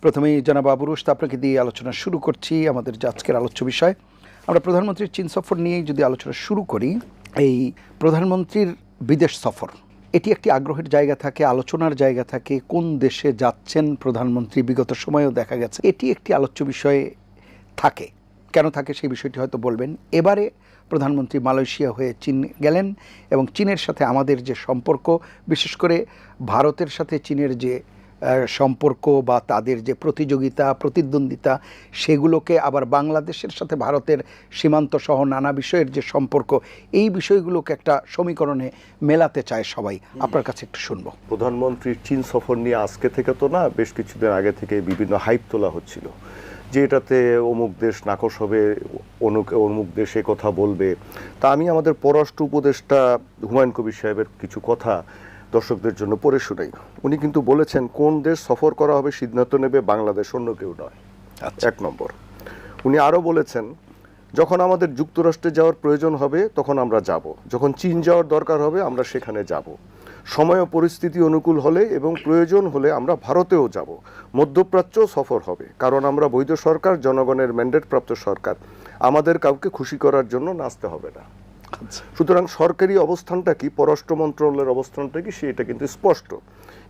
প্রথমেই জনাব আবু রুশদ আপনাকে দিয়ে আলোচনা শুরু করছি। আমাদের যে আজকের আলোচ্য বিষয়, আমরা প্রধানমন্ত্রীর চীন সফর নিয়েই যদি আলোচনা শুরু করি, এই প্রধানমন্ত্রীর বিদেশ সফর এটি একটি আগ্রহের জায়গা থাকে, আলোচনার জায়গা থাকে। কোন দেশে যাচ্ছেন প্রধানমন্ত্রী বিগত সময়েও দেখা গেছে এটি একটি আলোচ্য বিষয়ে থাকে। কেন থাকে সেই বিষয়টি হয়তো বলবেন। এবারে প্রধানমন্ত্রী মালয়েশিয়া হয়ে চীন গেলেন এবং চীনের সাথে আমাদের যে সম্পর্ক, বিশেষ করে ভারতের সাথে চীনের যে সম্পর্ক বা তাদের যে প্রতিযোগিতা প্রতিদ্বন্দ্বিতা, সেগুলোকে আবার বাংলাদেশের সাথে ভারতের সীমান্ত সহ নানা বিষয়ের যে সম্পর্ক, এই বিষয়গুলোকে একটা সমীকরণে মেলাতে চায় সবাই। আপনার কাছে একটু শুনবো। প্রধানমন্ত্রীর চীন সফর নিয়ে আজকে থেকে তো না, বেশ কিছুদিন আগে থেকে বিভিন্ন হাইপ তোলা হচ্ছিল যে এটাতে অমুক দেশ নাকশ হবে, অমুক দেশে কথা বলবে। তা আমি আমাদের পররাষ্ট্র উপদেষ্টা হুমায়ুন কবির সাহেবের কিছু কথা দর্শকদের জন্য পড়ে শোনাই। উনি কিন্তু বলেছেন কোন দেশ সফর করা হবে সিদ্ধান্ত নেবে বাংলাদেশ, অন্য কেউ নয়। এক নম্বর, উনি আরও বলেছেন যখন আমাদের যুক্তরাষ্ট্রে যাওয়ার প্রয়োজন হবে তখন আমরা যাব, যখন চীন যাওয়ার দরকার হবে আমরা সেখানে যাব, সময় ও পরিস্থিতি অনুকূল হলে এবং প্রয়োজন হলে আমরা ভারতেও যাব, মধ্যপ্রাচ্য সফর হবে, কারণ আমরা বৈধ সরকার, জনগণের ম্যান্ডেট প্রাপ্ত সরকার, আমাদের কাউকে খুশি করার জন্য নাচতে হবে না। সুতরাং সরকারি অবস্থানটা কি, পররাষ্ট্র মন্ত্রণালয়ের অবস্থানটা কি, সেটা কিন্তু স্পষ্ট।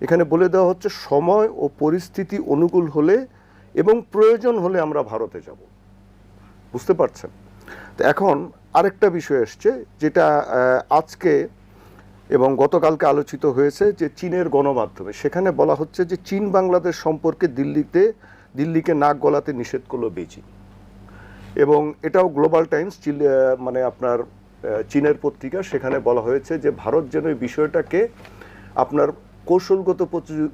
এখানে বলে দেওয়া হচ্ছে সময় ও পরিস্থিতি অনুকূল হলে এবং প্রয়োজন হলে আমরা ভারতে যাব। বুঝতে পারছেন? তো এখন আরেকটা বিষয় এসছে যেটা আজকে এবং গতকালকে আলোচিত হয়েছে, যে চীনের গণমাধ্যমে সেখানে বলা হচ্ছে যে চীন বাংলাদেশ সম্পর্কে দিল্লিকে নাক গলাতে নিষেধ করলো বেজিং। এবং এটাও গ্লোবাল টাইমস, মানে আপনার চীনের পত্রিকা, সেখানে বলা হয়েছে যে ভারত যেন এই বিষয়টাকে আপনার কৌশলগত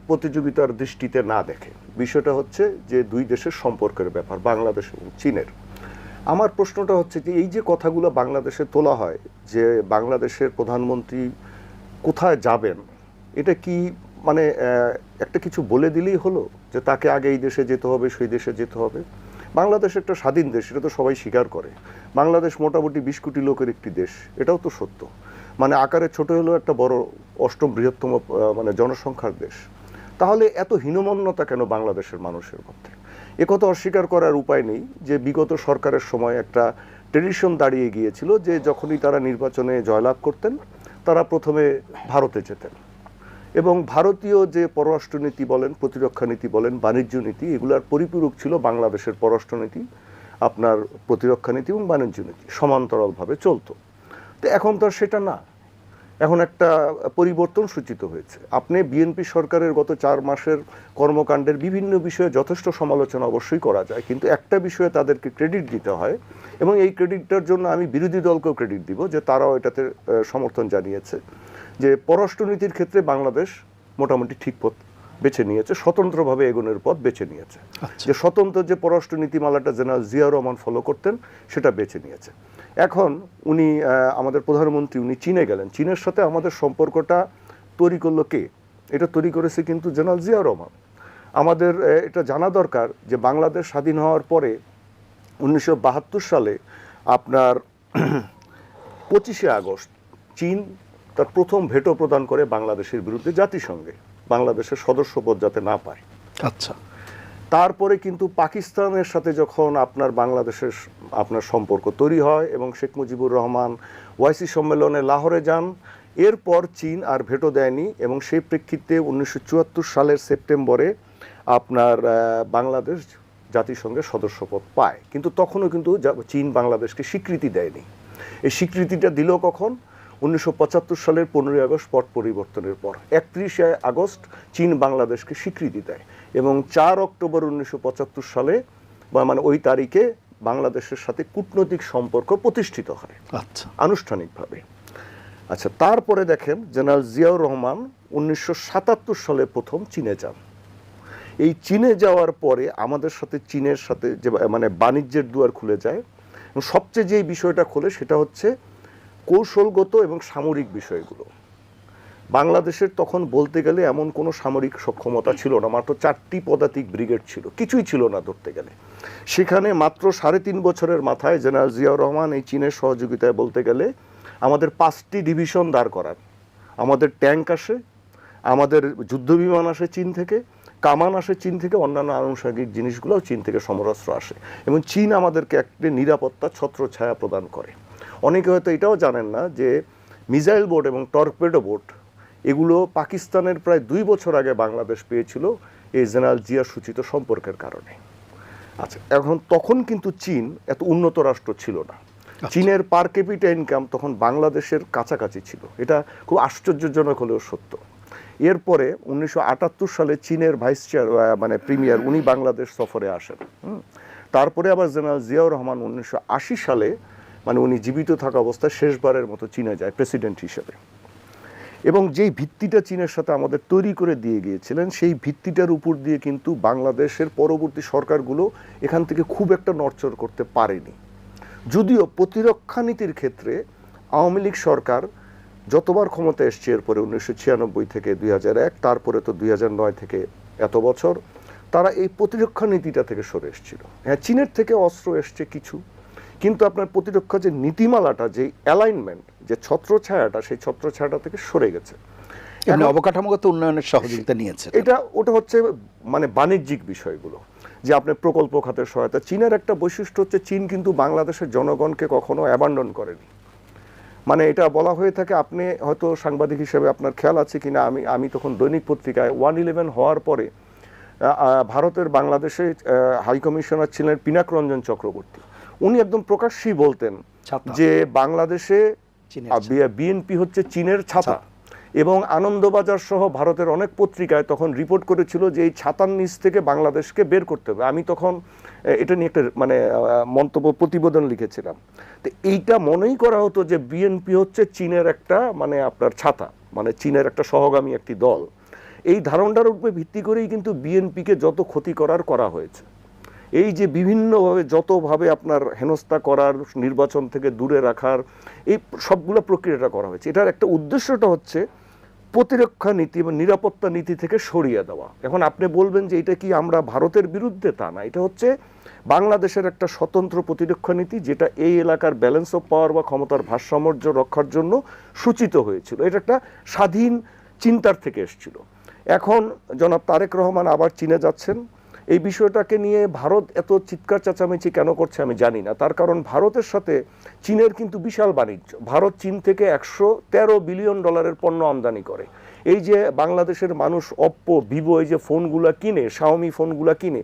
প্রতিযোগিতার দৃষ্টিতে না দেখে। বিষয়টা হচ্ছে যে দুই দেশের সম্পর্কের ব্যাপার, বাংলাদেশ এবং চীনের। আমার প্রশ্নটা হচ্ছে যে এই যে কথাগুলো বাংলাদেশে তোলা হয় যে বাংলাদেশের প্রধানমন্ত্রী কোথায় যাবেন, এটা কি মানে একটা কিছু বলে দিলেই হলো যে তাকে আগে এই দেশে যেতে হবে, সেই দেশে যেতে হবে? বাংলাদেশ একটা স্বাধীন দেশ, এটা তো সবাই স্বীকার করে। বাংলাদেশ মোটামুটি 20 কোটি লোকের একটি দেশ, এটাও তো সত্য। মানে আকারে ছোট হলেও একটা বড়, অষ্টম বৃহত্তম মানে জনসংখ্যার দেশ। তাহলে এত হীনমন্যতা কেন বাংলাদেশের মানুষের মধ্যে? একথা অস্বীকার করার উপায় নেই যে বিগত সরকারের সময় একটা ট্রেডিশন দাঁড়িয়ে গিয়েছিল যে যখনই তারা নির্বাচনে জয়লাভ করতেন তারা প্রথমে ভারতে যেতেন, এবং ভারতীয় যে পররাষ্ট্রনীতি বলেন, প্রতিরক্ষা নীতি বলেন, বাণিজ্য নীতি, এগুলার পরিপূরক ছিল বাংলাদেশের পররাষ্ট্রনীতি, আপনার প্রতিরক্ষা নীতি এবং বাণিজ্য নীতি সমান্তরালভাবে চলতো। তো এখন তো আর সেটা না, এখন একটা পরিবর্তন সূচিত হয়েছে। আপনি বিএনপি সরকারের গত 4 মাসের কর্মকাণ্ডের বিভিন্ন বিষয়ে যথেষ্ট সমালোচনা অবশ্যই করা যায়, কিন্তু একটা বিষয়ে তাদেরকে ক্রেডিট দিতে হয়, এবং এই ক্রেডিটটার জন্য আমি বিরোধী দলকেও ক্রেডিট দিব যে তারাও এটাতে সমর্থন জানিয়েছে, যে পররাষ্ট্রনীতির ক্ষেত্রে বাংলাদেশ মোটামুটি ঠিক পথ বেছে নিয়েছে, স্বতন্ত্রভাবে এগোনোর পথ বেছে নিয়েছে। যে স্বতন্ত্র যে পররাষ্ট্র নীতিমালাটা জেনারেল জিয়া রহমান ফলো করতেন সেটা বেছে নিয়েছে। এখন উনি আমাদের প্রধানমন্ত্রী, উনি চীনে গেলেন। চীনের সাথে আমাদের সম্পর্কটা তৈরি করলো কে? এটা তৈরি করেছে কিন্তু জেনারেল জিয়া রহমান। আমাদের এটা জানা দরকার যে বাংলাদেশ স্বাধীন হওয়ার পরে 1972 সালে আপনার 25শে আগস্ট চীন তার প্রথম ভেটো প্রদান করে বাংলাদেশের বিরুদ্ধে জাতিসংঘে, বাংলাদেশের সদস্যপদ যাতে না পায়। আচ্ছা, তারপরে কিন্তু পাকিস্তানের সাথে যখন আপনার বাংলাদেশের আপনার সম্পর্ক তৈরি হয় এবং শেখ মুজিবুর রহমান ওয়াইসি সম্মেলনে লাহোরে যান, এরপর চীন আর ভেটো দেয়নি, এবং সেই প্রেক্ষিতে 1974 সালের সেপ্টেম্বরে আপনার বাংলাদেশ জাতিসংঘের সদস্যপদ পায়। কিন্তু তখনও কিন্তু চীন বাংলাদেশকে স্বীকৃতি দেয়নি। এই স্বীকৃতিটা দিল কখন? 1975 সালের 15ই আগস্ট পট পরিবর্তনের পর। 31শে আগস্ট চীন বাংলাদেশকে স্বীকৃতি দেয়, এবং 4 অক্টোবর 1975 সালে মানে ওই তারিখে বাংলাদেশের সাথে কূটনৈতিক সম্পর্ক প্রতিষ্ঠিত হয় আনুষ্ঠানিকভাবে। আচ্ছা, তারপরে দেখেন জেনারেল জিয়াউর রহমান 1977 সালে প্রথম চীনে যান। এই চীনে যাওয়ার পরে আমাদের সাথে চীনের সাথে যে মানে বাণিজ্যের দুয়ার খুলে যায়, এবং সবচেয়ে যে বিষয়টা খোলে সেটা হচ্ছে কৌশলগত এবং সামরিক বিষয়গুলো। বাংলাদেশের তখন বলতে গেলে এমন কোনো সামরিক সক্ষমতা ছিল না, মাত্র 4টি পদাতিক ব্রিগেড ছিল, কিছুই ছিল না ধরতে গেলে। সেখানে মাত্র 3.5 বছরের মাথায় জেনারেল জিয়াউর রহমান এই চীনের সহযোগিতায় বলতে গেলে আমাদের 5টি ডিভিশন দাঁড় করান। আমাদের ট্যাঙ্ক আসে, আমাদের যুদ্ধবিমান আসে চীন থেকে, কামান আসে চীন থেকে, অন্যান্য আনুষঙ্গিক জিনিসগুলোও চীন থেকে সমরাস্ত্র আসে, এবং চীন আমাদেরকে একটি নিরাপত্তা ছত্রছায়া প্রদান করে। অনেকে হয়তো এটাও জানেন না যে মিসাইল বোর্ড এবং টর্পেডো বোর্ড এগুলো পাকিস্তানের প্রায় 2 বছর আগে বাংলাদেশ পেয়েছিল এই জেনারেল জিয়া সূচিত সম্পর্কের কারণে। আচ্ছা, এখন তখন কিন্তু চীন এত উন্নত রাষ্ট্র ছিল না। চীনের পার ক্যাপিটা ইনকাম তখন বাংলাদেশের কাছাকাছি ছিল, এটা খুব আশ্চর্যজনক হলেও সত্য। এরপরে 1978 সালে চীনের ভাইস চেয়ার মানে প্রিমিয়ার উনি বাংলাদেশ সফরে আসেন। তারপরে আবার জেনারেল জিয়াউর রহমান 1980 সালে মানে উনি জীবিত থাকা অবস্থায় শেষবারের মতো চীনে যায় প্রেসিডেন্ট হিসেবে, এবং যেই ভিত্তিটা চীনের সাথে আমাদের তৈরি করে দিয়ে গিয়েছিলেন সেই ভিত্তিটার উপর দিয়ে কিন্তু বাংলাদেশের পরবর্তী সরকারগুলো এখান থেকে খুব একটা নড়চড় করতে পারেনি। যদিও প্রতিরক্ষা নীতির ক্ষেত্রে আওয়ামী লীগ সরকার যতবার ক্ষমতা এসছে এরপরে 1996 থেকে 2001, তারপরে তো 2009 থেকে এত বছর, তারা এই প্রতিরক্ষা নীতিটা থেকে সরে এসেছিল। হ্যাঁ, চীনের থেকে অস্ত্র এসছে কিছু, কিন্তু আপনার প্রতিরক্ষা যে নীতিমালাটা, যে অ্যালাইনমেন্ট, যে ছত্রছায়াটা, সেই ছত্রছায়াটা থেকে সরে গেছে। এমনি অবকাঠামোগত উন্নয়নের সহযোগিতা নিয়েছে ওটা হচ্ছে মানে বাণিজ্যিক বিষয়গুলো, যে আপনার প্রকল্প খাতের সহায়তা। চীনের একটা বৈশিষ্ট্য হচ্ছে চীন কিন্তু বাংলাদেশের জনগণকে কখনো অ্যাবান্ডন করেনি। মানে এটা বলা হয়ে থাকে, আপনি হয়তো সাংবাদিক হিসেবে আপনার খেয়াল আছে কিনা, আমি তখন দৈনিক পত্রিকায় 1/11 হওয়ার পরে ভারতের বাংলাদেশে হাই কমিশনার ছিলেন পিনাক রঞ্জন চক্রবর্তী। উনি একদম প্রকাশ্যেই বলতেন যে বাংলাদেশে বিএনপি হচ্ছে চীনের ছাতা, এবং আনন্দবাজার সহ ভারতের অনেক পত্রিকায় তখন রিপোর্ট করেছিল যে এই ছাতার নিচ থেকে বাংলাদেশকে বের করতে হবে। আমি তখন এটা নিয়ে একটা মানে মন্তব্য প্রতিবেদন লিখেছিলাম। তো এইটা মনেই করা হতো যে বিএনপি হচ্ছে চীনের একটা মানে আপনার ছাতা, মানে চীনের একটা সহগামী একটি দল। এই ধারণার উপরে ভিত্তি করেই কিন্তু বিএনপিকে যত ক্ষতি করা হয়েছে। এই যে বিভিন্নভাবে যতভাবে আপনার হেনস্থা করার, নির্বাচন থেকে দূরে রাখার, এই সবগুলো প্রক্রিয়াটা করা হয়েছে। এটার একটা উদ্দেশ্যটা হচ্ছে প্রতিরক্ষা নীতি এবং নিরাপত্তা নীতি থেকে সরিয়ে দেওয়া। এখন আপনি বলবেন যে এটা কি আমরা ভারতের বিরুদ্ধে, তা না, এটা হচ্ছে বাংলাদেশের একটা স্বতন্ত্র প্রতিরক্ষা নীতি, যেটা এই এলাকার ব্যালেন্স অফ পাওয়ার বা ক্ষমতার ভারসাম্য রক্ষার জন্য সূচিত হয়েছিল। এটা একটা স্বাধীন চিন্তার থেকে এসেছিল। এখন জনাব তারেক রহমান আবার চীনে যাচ্ছেন, এই বিষয়টাকে নিয়ে ভারত এত চিৎকার চেঁচামেচি কেন করছে আমি জানি না। তার কারণ ভারতের সাথে চীনের কিন্তু বিশাল বাণিজ্য। ভারত চীন থেকে $113 বিলিয়ন পণ্য আমদানি করে। এই যে বাংলাদেশের মানুষ অপ্পো, ভিভো এই যে ফোনগুলা কিনে, শাওমি ফোনগুলা কিনে,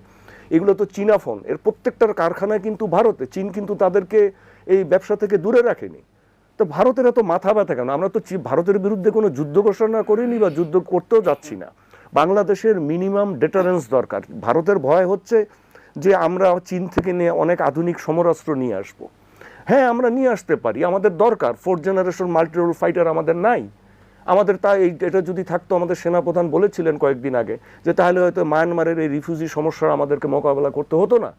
এগুলো তো চীনা ফোন, এর প্রত্যেকটার কারখানা কিন্তু ভারতে। চীন কিন্তু তাদেরকে এই ব্যবসা থেকে দূরে রাখেনি। তো ভারতের এত মাথা ব্যথা কেন? আমরা তো ভারতের বিরুদ্ধে কোনো যুদ্ধ ঘোষণা করিনি বা যুদ্ধ করতেও যাচ্ছি না। বাংলাদেশের মিনিমাম ডেটারেন্স দরকার। ভারতের ভয় হচ্ছে যে আমরা চীন থেকে নিয়ে অনেক আধুনিক সমরাস্ত্র নিয়ে আসব। হ্যাঁ, আমরা নিয়ে আসতে পারি, আমাদের দরকার। 4th জেনারেশন মাল্টিরোল ফাইটার আমাদের নাই। আমাদের এটা যদি থাকতো, আমাদের সেনাপ্রধান বলেছিলেন কয়েকদিন আগে যে তাহলে হয়তো মায়ানমারের এই রিফিউজি সমস্যার আমাদেরকে মোকাবেলা করতে হতো না।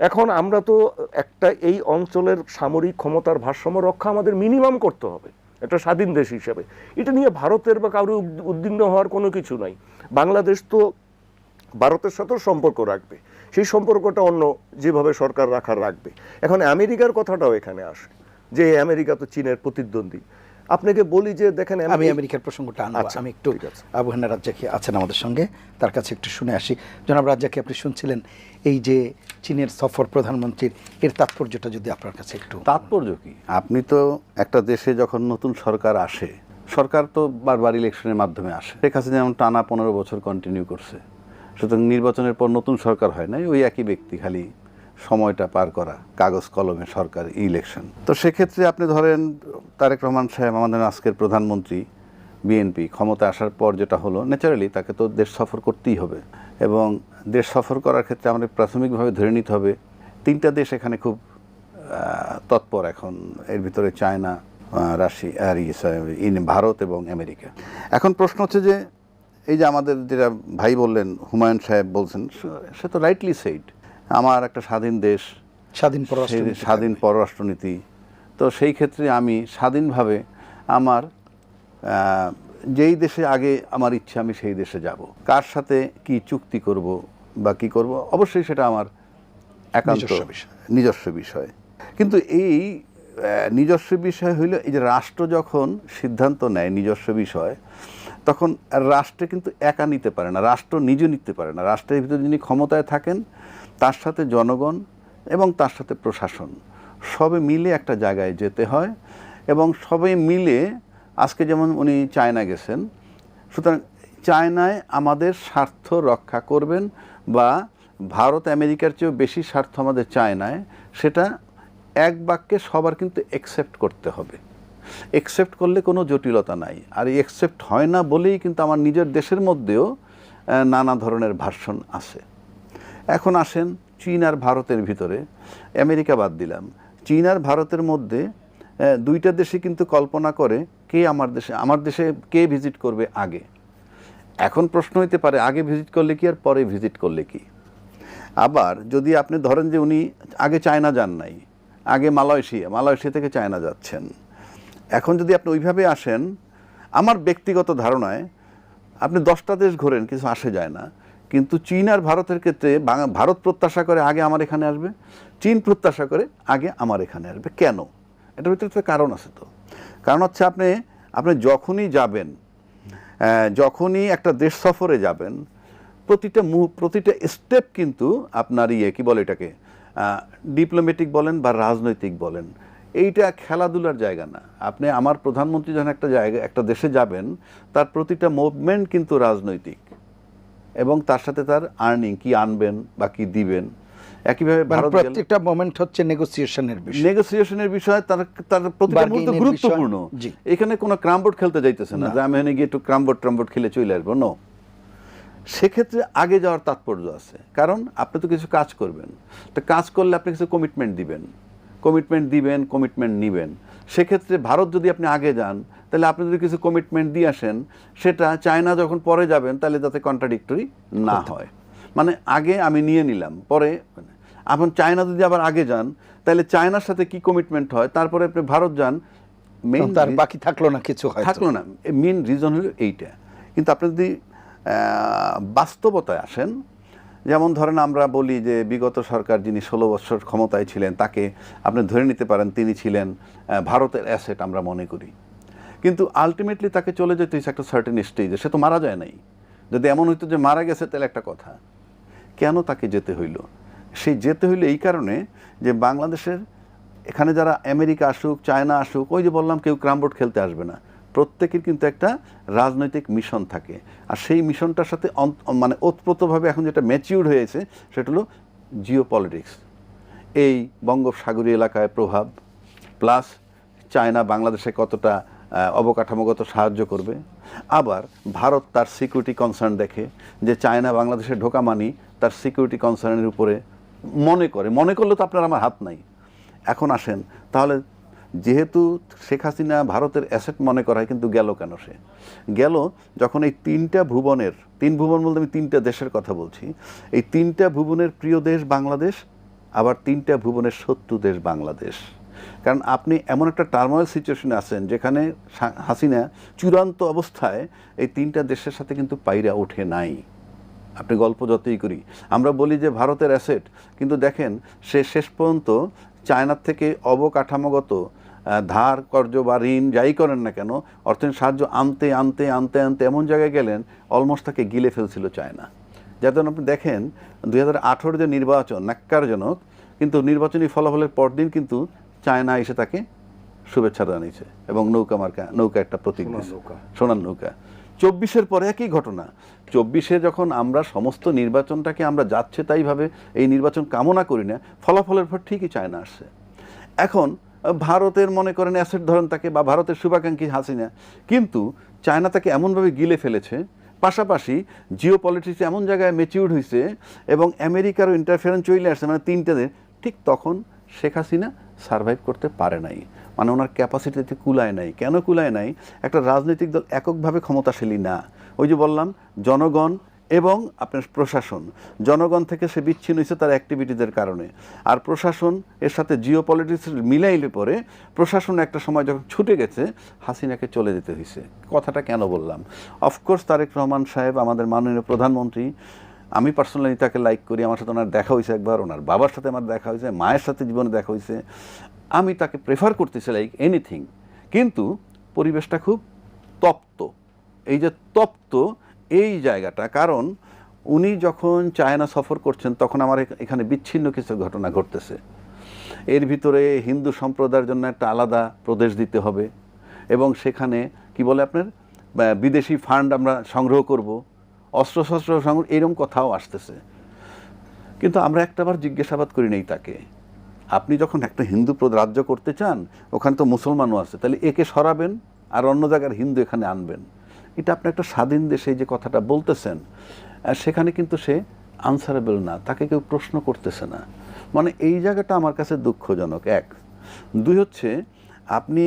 এখন আমরা তো একটা এই অঞ্চলের সামরিক ক্ষমতার ভারসাম্য রক্ষা আমাদের মিনিমাম করতে হবে একটা স্বাধীন দেশ হিসেবে। এটা নিয়ে ভারতের বা কারো উদ্বিগ্ন হওয়ার কোনো কিছু নাই। বাংলাদেশ তো ভারতের সাথেও সম্পর্ক রাখবে, সেই সম্পর্কটা অন্য যেভাবে সরকার রাখবে। এখন আমেরিকার কথাটাও এখানে আসে, যে আমেরিকা তো চীনের প্রতিদ্বন্দ্বী। আপনাকে বলি যে দেখেন, আমি আমেরিকার প্রসঙ্গটা আনবো। আমি একটু আবু হেনা রাজ্জাকি আছেন আমাদের সঙ্গে, তার কাছে একটু শুনে আসি। জনাব রাজ্জাকি, আপনি শুনছিলেন এই যে চীনের সফর প্রধানমন্ত্রীর, এর তাৎপর্যটা যদি আপনার কাছে একটু। তাৎপর্য কি? আপনি তো একটা দেশে যখন নতুন সরকার আসে, সরকার তো বারবার ইলেকশনের মাধ্যমে আসে। শেখ হাসিনা যেমন টানা 15 বছর কন্টিনিউ করছে, সুতরাং নির্বাচনের পর নতুন সরকার হয় নাই, ওই একই ব্যক্তি, খালি সময়টা পার করা, কাগজ কলমে সরকার, ইলেকশন। তো সেক্ষেত্রে আপনি ধরেন তারেক রহমান সাহেব আমাদের আজকের প্রধানমন্ত্রী, বিএনপি ক্ষমতা আসার পর যেটা হলো, ন্যাচারালি তাকে তো দেশ সফর করতেই হবে। এবং দেশ সফর করার ক্ষেত্রে আমাদের প্রাথমিকভাবে ধরে নিতে হবে 3টা দেশ এখানে খুব তৎপর এখন। এর ভিতরে চায়না, রাশিয়া আর ভারত এবং আমেরিকা। এখন প্রশ্ন হচ্ছে যে এই যে আমাদের যেটা ভাই বললেন, হুমায়ুন সাহেব বলছেন, সে তো রাইটলি সেইড, আমার একটা স্বাধীন দেশ, স্বাধীন পররাষ্ট্রনীতি। তো সেই ক্ষেত্রে আমি স্বাধীনভাবে আমার যেই দেশে আগে আমার ইচ্ছা আমি সেই দেশে যাব। কার সাথে কি চুক্তি করব বা কি করব, অবশ্যই সেটা আমার একান্ত নিজস্ব বিষয়। কিন্তু এই নিজস্ব বিষয় হইল, এই যে রাষ্ট্র যখন সিদ্ধান্ত নেয় নিজস্ব বিষয়, তখন রাষ্ট্রে কিন্তু একা নিতে পারে না, রাষ্ট্র নিজে নিতে পারে না। রাষ্ট্রের ভিতরে যিনি ক্ষমতায় থাকেন তার সাথে জনগণ এবং তার সাথে প্রশাসন সবে মিলে একটা জায়গায় যেতে হয়, এবং সবে মিলে আজকে যেমন উনি চায়না গেছেন, সুতরাং চায়নায় আমাদের স্বার্থ রক্ষা করবেন বা ভারত আমেরিকার চেয়েও বেশি স্বার্থ আমাদের চায়নায়, সেটা এক বাক্যে সবার কিন্তু অ্যাকসেপ্ট করতে হবে। অ্যাকসেপ্ট করলে কোনো জটিলতা নাই। আর এই অ্যাকসেপ্ট হয় না বলেই কিন্তু আমার নিজের দেশের মধ্যেও নানা ধরনের ভার্সন আছে। এখন আসেন চীন আর ভারতের ভিতরে, আমেরিকা বাদ দিলাম, চীন আর ভারতের মধ্যে দুইটা দেশে কিন্তু কল্পনা করে কে আমার দেশে কে ভিজিট করবে আগে। এখন প্রশ্ন হইতে পারে আগে ভিজিট করলে কি আর পরে ভিজিট করলে কি। আবার যদি আপনি ধরেন যে উনি আগে চায়না যান নাই, আগে মালয়েশিয়া থেকে চায়না যাচ্ছেন, এখন যদি আপনি ওইভাবে আসেন, আমার ব্যক্তিগত ধারণায় আপনি 10টা দেশ ঘোরেন কিছু আসে যায় না, কিন্তু চীন আর ভারতের ক্ষেত্রে ভারত প্রত্যাশা করে আগে আমার এখানে আসবে, চীন প্রত্যাশা করে আগে আমার এখানে আসবে। কেন? এটার ভিতরে তো কারণ আছে। তো কারণ হচ্ছে আপনি যখনই যাবেন, যখনই একটা দেশ সফরে যাবেন, প্রতিটা স্টেপ কিন্তু আপনার কি বলে এটাকে, ডিপ্লোম্যাটিক বলেন বা রাজনৈতিক বলেন, এইটা খেলাধুলার জায়গা না। আপনি আমার প্রধানমন্ত্রী যখন একটা দেশে যাবেন, তার প্রতিটা মুভমেন্ট কিন্তু রাজনৈতিক, এবং তার সাথে তার আর্নিং কি আনবেন বা কি দিবেন। একইভাবে প্রত্যেকটা মোমেন্ট হচ্ছে নেগোসিয়েশনের বিষয়, তার প্রতিটা মুহূর্ত গুরুত্বপূর্ণ। এখানে কোনো ক্রামবোর্ড খেলতে যাইতেছে না যে আমি এখানে গিয়ে একটু ক্রামবোর্ড খেলে চলে আসবো, নো। সেক্ষেত্রে আগে যাওয়ার তাৎপর্য আছে, কারণ আপনি তো কিছু কাজ করবেন, তো কাজ করলে আপনি কিছু কমিটমেন্ট নিবেন। সেক্ষেত্রে ভারত যদি আপনি আগে যান, তাহলে আপনি যদি কিছু কমিটমেন্ট দিয়ে আসেন, সেটা চায়না যখন পরে যাবেন তাহলে যাতে কন্ট্রাডিক্টরি না হয়। মানে আগে আমি নিয়ে নিলাম, পরে এখন চায়না যদি আবার আগে যান, তাহলে চায়নার সাথে কি কমিটমেন্ট হয়, তারপরে আপনি ভারত যান, বাকি থাকলো না। মেইন রিজন হলো এইটা। কিন্তু আপনি যদি বাস্তবতায় আসেন, যেমন ধরেন আমরা বলি যে বিগত সরকার যিনি 16 বছর ক্ষমতায় ছিলেন, তাকে আপনি ধরে নিতে পারেন তিনি ছিলেন ভারতের অ্যাসেট আমরা মনে করি, কিন্তু আলটিমেটলি তাকে চলে যেতে হয়েছে একটা সার্টেন স্টেজে। সে তো মারা যায় নাই। যদি এমন হইতো যে মারা গেছে তাহলে একটা কথা, কেন তাকে যেতে হইল? সেই যেতে হইলো এই কারণে যে বাংলাদেশের এখানে যারা আমেরিকা আসুক, চায়না আসুক, ওই যে বললাম কেউ ক্রামবোর্ড খেলতে আসবে না, প্রত্যেকের কিন্তু একটা রাজনৈতিক মিশন থাকে। আর সেই মিশনটার সাথে ওতপ্রোতভাবে এখন যেটা ম্যাচিউর হয়েছে সেটা হলো জিও পলিটিক্স। এই বঙ্গোপসাগরীয় এলাকায় প্রভাব, প্লাস চায়না বাংলাদেশে কতটা অবকাঠামোগত সাহায্য করবে, আবার ভারত তার সিকিউরিটি কনসার্ন দেখে যে চায়না বাংলাদেশে ঢোকা মানি তার সিকিউরিটি কনসার্নের উপরে মনে করলে তো আপনার আমার হাত নাই। এখন আসেন তাহলে, যেহেতু শেখ হাসিনা ভারতের অ্যাসেট মনে করা হয়, কিন্তু গেল কেন? সে গেল যখন এই তিন ভুবন বলতে আমি 3টা দেশের কথা বলছি, এই 3টা ভুবনের প্রিয় দেশ বাংলাদেশ, আবার 3টা ভুবনের শত্রু দেশ বাংলাদেশ। কারণ আপনি এমন একটা টার্মোয়েল সিচুয়েশনে আছেন যেখানে হাসিনা চূড়ান্ত অবস্থায় এই 3টা দেশের সাথে কিন্তু পাইরা ওঠে নাই। আপনি গল্প যতই করি, আমরা বলি যে ভারতের অ্যাসেট, কিন্তু দেখেন সে শেষ পর্যন্ত চায়নার থেকে অবকাঠামোগত ধার কর্য বা ঋণ যাই করেন না কেন, অর্থনৈতিক সাহায্য আনতে আনতে আনতে আনতে এমন জায়গায় গেলেন অলমোস্ট তাকে গিলে ফেলছিল চায়না। যাতে আপনি দেখেন 2018 যে নির্বাচন ন্যাক্কারজনক, কিন্তু নির্বাচনী ফলাফলের পরদিন কিন্তু চায়না এসে তাকে শুভেচ্ছা জানিয়েছে এবং নৌকা একটা প্রতীক দিয়েছে, সোনার নৌকা। 24-এর পরে একই ঘটনা। 24-এ যখন আমরা সমস্ত নির্বাচনটাকে আমরা যাচ্ছে তাইভাবে এই নির্বাচন কামনা করি না, ফলাফলের পর ঠিকই চায়না আসছে। এখন ভারতের মনে করেন অ্যাসেট ধরেন তাকে, বা ভারতের শুভাকাঙ্ক্ষী হাসিনা, কিন্তু চায়না তাকে এমনভাবে গিলে ফেলেছে। পাশাপাশি জিও পলিটিক্স এমন জায়গায় ম্যাচিউরড হয়েছে এবং আমেরিকারও ইন্টারফারেন্স চলে আসছে, মানে 3টা দিন। ঠিক তখন শেখ হাসিনা সার্ভাইভ করতে পারে নাই, মানে ওনার ক্যাপাসিটিতে কুলায় নাই। কেন কুলায় নাই? একটা রাজনৈতিক দল এককভাবে ক্ষমতাশালী না। ওই যে বললাম জনগণ এবং আপনার প্রশাসন, জনগণ থেকে সে বিচ্ছিন্ন হয়েছে তার অ্যাক্টিভিটিদের কারণে, আর প্রশাসন এর সাথে জিও পলিটিক্স মিলাইলে পরে প্রশাসন একটা সময় যখন ছুটে গেছে, হাসিনাকে চলে যেতে হয়েছে। কথাটা কেন বললাম? অফকোর্স তারেক রহমান সাহেব আমাদের মাননীয় প্রধানমন্ত্রী, আমি পার্সোনালি তাকে লাইক করি, আমার সাথে ওনার দেখা হয়েছে একবার, ওনার বাবার সাথে আমার দেখা হয়েছে, মায়ের সাথে জীবনে দেখা হয়েছে, আমি তাকে প্রেফার করতেছি লাইক এনিথিং। কিন্তু পরিবেশটা খুব তপ্ত, এই যে তপ্ত এই জায়গাটা, কারণ উনি যখন চায়না সফর করছেন তখন আমার এখানে বিচ্ছিন্ন কিছু ঘটনা ঘটতেছে। এর ভিতরে হিন্দু সম্প্রদায়ের জন্য একটা আলাদা প্রদেশ দিতে হবে এবং সেখানে কি বলে আপনার বিদেশি ফান্ড আমরা সংগ্রহ করব, অস্ত্রশস্ত্র সংগ্রহ, এরকম কথাও আসতেছে। কিন্তু আমরা একটাবার জিজ্ঞাসাবাদ করি নেই তাকে, আপনি যখন একটা হিন্দু রাজ্য করতে চান ওখানে তো মুসলমানও আছে, তাহলে একে সরাবেন আর অন্য জায়গার হিন্দু এখানে আনবেন, এটা আপনি একটা স্বাধীন দেশে যে কথাটা বলতেছেন সেখানে কিন্তু সে আনসারেবল না, তাকে কেউ প্রশ্ন করতেছে না। মানে এই জায়গাটা আমার কাছে দুঃখজনক। এক, দুই হচ্ছে আপনি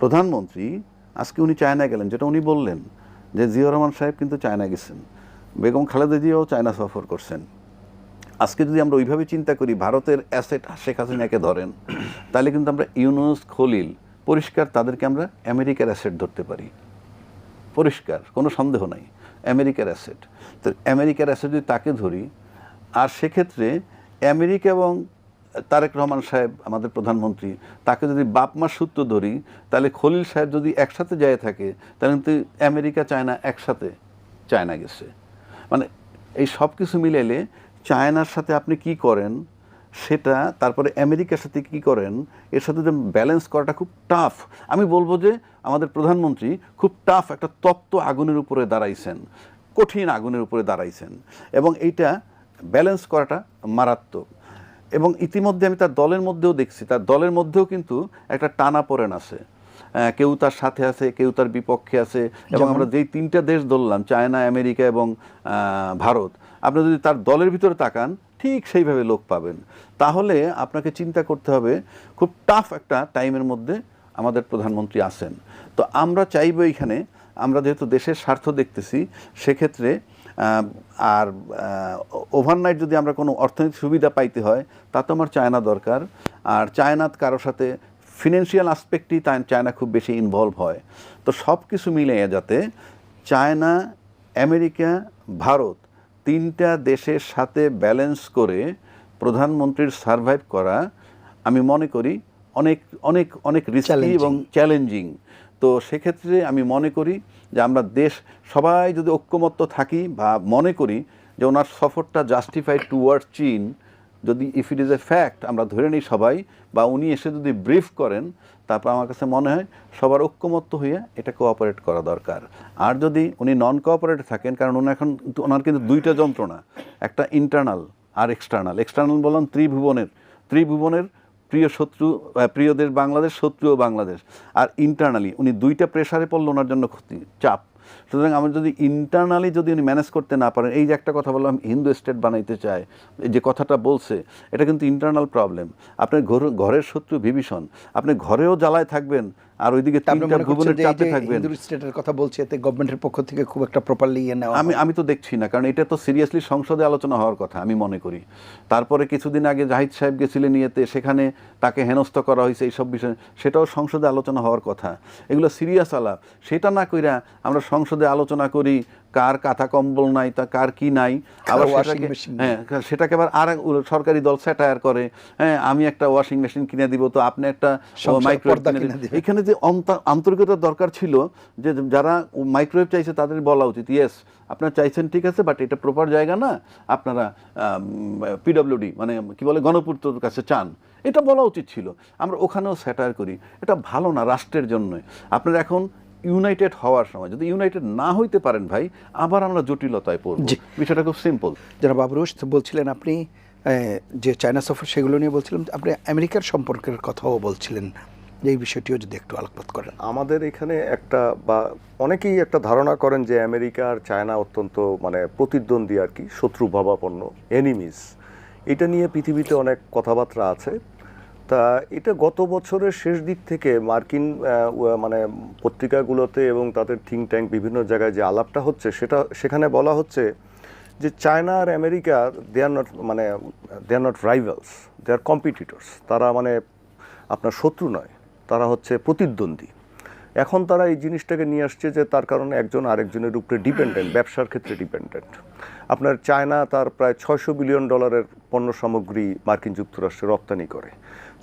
প্রধানমন্ত্রী আজকে উনি চায়না গেলেন, যেটা উনি বললেন যে জিয়াউর রহমান সাহেব কিন্তু চায়না গেছেন, বেগম খালেদা জিয়াও চায়না সফর করছেন। আজকে যদি আমরা ওইভাবে চিন্তা করি, ভারতের অ্যাসেট শেখ হাসিনাকে ধরেন, তাহলে কিন্তু আমরা ইউনুস, খলিল, পরিষ্কার তাদেরকে আমরা আমেরিকার অ্যাসেট ধরতে পারি, পরিষ্কার কোনো সন্দেহ নাই, আমেরিকার অ্যাসেট। তো আমেরিকার অ্যাসেট যদি তাকে ধরি, আর সেক্ষেত্রে আমেরিকা এবং তারেক রহমান সাহেব আমাদের প্রধানমন্ত্রী, তাকে যদি বাপমার সূত্র ধরি, তাহলে খলিল সাহেব যদি একসাথে যায় থাকে, তাহলে কিন্তু আমেরিকা চায়না একসাথে চায়না গেছে। মানে এই সব কিছু মিলাইলে চায়নার সাথে আপনি কি করেন সেটা, তারপরে আমেরিকার সাথে কি করেন, এর সাথে যে ব্যালেন্স করাটা খুব টাফ। আমি বলবো যে আমাদের প্রধানমন্ত্রী খুব টাফ একটা তপ্ত আগুনের উপরে দাঁড়াইছেন, কঠিন আগুনের উপরে দাঁড়াইছেন, এবং এইটা ব্যালেন্স করাটা মারাত্মক। এবং ইতিমধ্যে আমি তার দলের মধ্যেও দেখছি, তার দলের মধ্যেও কিন্তু একটা টানাপোড়েন আছে, কেউ তার সাথে আছে, কেউ তার বিপক্ষে আছে। এবং আমরা যেই তিনটা দেশ ধরলাম, চায়না, আমেরিকা এবং ভারত, আপনি যদি তার দলের ভিতরে তাকান ঠিক সেইভাবে লোক পাবেন। তাহলে আপনাকে চিন্তা করতে হবে খুব টাফ একটা টাইমের মধ্যে আমাদের প্রধানমন্ত্রী আছেন। তো আমরা চাইব এইখানে, আমরা যেহেতু দেশের স্বার্থ দেখতেছি, সেক্ষেত্রে আর ওভারনাইট যদি আমরা কোনো অর্থনৈতিক সুবিধা পাইতে হয়, তা তো আমার চায়না দরকার। আর চায়না কারোর সাথে ফিনান্সিয়াল আসপেক্টই চায়না খুব বেশি ইনভলভ হয়। তো সব কিছু মিলে যাতে চায়না, আমেরিকা, ভারত তিনটা দেশের সাথে ব্যালেন্স করে প্রধানমন্ত্রীর সারভাইভ করা, আমি মনে করি অনেক অনেক অনেক রিস্কি এবং চ্যালেঞ্জিং। তো সেক্ষেত্রে আমি মনে করি যে আমরা দেশ সবাই যদি ঐক্যমত্য থাকি বা মনে করি যে ওনার সফরটা জাস্টিফাইড টুয়ার্ডস চীন, যদি if it is a fact আমরা ধরে নিই সবাই, বা উনি এসে যদি ব্রিফ করেন, তারপর আমার কাছে মনে হয় সবার ঐক্যমত্য হয়ে এটা কোঅপারেট করা দরকার। আর যদি উনি নন কোঅপারেট থাকেন, কারণ উনি এখন ওনার কিন্তু দুইটা যন্ত্রণা, একটা ইন্টারনাল আর এক্সটার্নাল। এক্সটার্নাল বললাম ত্রিভুবনের প্রিয় শত্রু, প্রিয় দেশ বাংলাদেশ, শত্রুও বাংলাদেশ। আর ইন্টারনালি উনি দুইটা প্রেশারে পড়লো ওনার জন্য ক্ষতি, চাপ। সুতরাং আমরা যদি ইন্টারনালি যদি উনি ম্যানেজ করতে না পারেন, এই যে একটা কথা বললাম হিন্দু স্টেট বানাইতে চায়, যে কথাটা বলছে, এটা কিন্তু ইন্টারনাল প্রবলেম। আপনার ঘরের শত্রু বিভীষণ, আপনি ঘরেও জ্বালায় থাকবেন আর ওইদিকে তিনটা ভুবনের চাপে থাকবেন। হিন্দু স্টেটের কথা বলছে, এতে গভর্নমেন্টের পক্ষ থেকে খুব একটা প্রপারলি নেওয়া আমি তো দেখছি না, কারণ এটা তো সিরিয়াসলি সংসদে আলোচনা হওয়ার কথা আমি মনে করি। তারপরে কিছুদিন আগে জাহিদ সাহেব গেছিলেন নিয়েতে, সেখানে তাকে হেনস্থ করা হয়েছে, এইসব বিষয়, সেটাও সংসদে আলোচনা হওয়ার কথা। এগুলো সিরিয়াস আলাপ। সেটা না কইরা আমরা সংসদে আলোচনা করি কার কাঁথা কম্বল নাই, তা কার কি নাই, আবার সেটাকে আবার আর সরকারি দল স্যাটায়ার করে, হ্যাঁ আমি একটা ওয়াশিং মেশিন কিনে দিব, তো আপনি একটা মাইক্রোওয়েভ কিনে দিবেন। এখানে যে আন্তরিকতার দরকার ছিল, যে যারা মাইক্রোওয়েভ চাইছে তাদের বলা উচিত, ইয়েস আপনারা চাইছেন ঠিক আছে, বাট এটা প্রপার জায়গা না, আপনারা পিডব্লিউডি মানে কি বলে গণপূর্তর কাছে চান, এটা বলা উচিত ছিল। আমরা ওখানেও স্যাটায়ার করি, এটা ভালো না রাষ্ট্রের জন্যই। আপনারা এখন ইউনাইটেড হওয়ার সময়, যদি ইউনাইটেড না হইতে পারেন ভাই, আবার আমরা জটিলতায় পড়ব। বিষয়টা খুব সিম্পল। যারা বাবরুশ বলছিলেন আপনি যে চায়না সফর, সেগুলো নিয়ে বলছিলেন, আপনি আমেরিকার সম্পর্কের কথাও বলছিলেন, এই বিষয়টিও যদি একটু আলোকপাত করেন। আমাদের এখানে একটা বা অনেকেই একটা ধারণা করেন যে আমেরিকা আর চায়না অত্যন্ত মানে প্রতিদ্বন্দ্বী আর কি, শত্রুভাবাপন্ন, এনিমিস। এটা নিয়ে পৃথিবীতে অনেক কথাবার্তা আছে। তা এটা গত বছরের শেষ দিক থেকে মার্কিন মানে পত্রিকাগুলোতে এবং তাদের থিঙ্ক ট্যাঙ্ক বিভিন্ন জায়গায় যে আলাপটা হচ্ছে, সেখানে বলা হচ্ছে যে চায়না আর America they are not rivals, they are competitors. তারা মানে আপনার শত্রু নয়, তারা হচ্ছে প্রতিদ্বন্দ্বী। এখন তারা এই জিনিসটাকে নিয়ে আসছে যে তার কারণে একজন আরেকজনের উপরে ডিপেন্ডেন্ট, ব্যবসার ক্ষেত্রে ডিপেন্ডেন্ট। আপনার চায়না তার প্রায় $600 বিলিয়ন পণ্য সামগ্রী মার্কিন যুক্তরাষ্ট্রে রপ্তানি করে।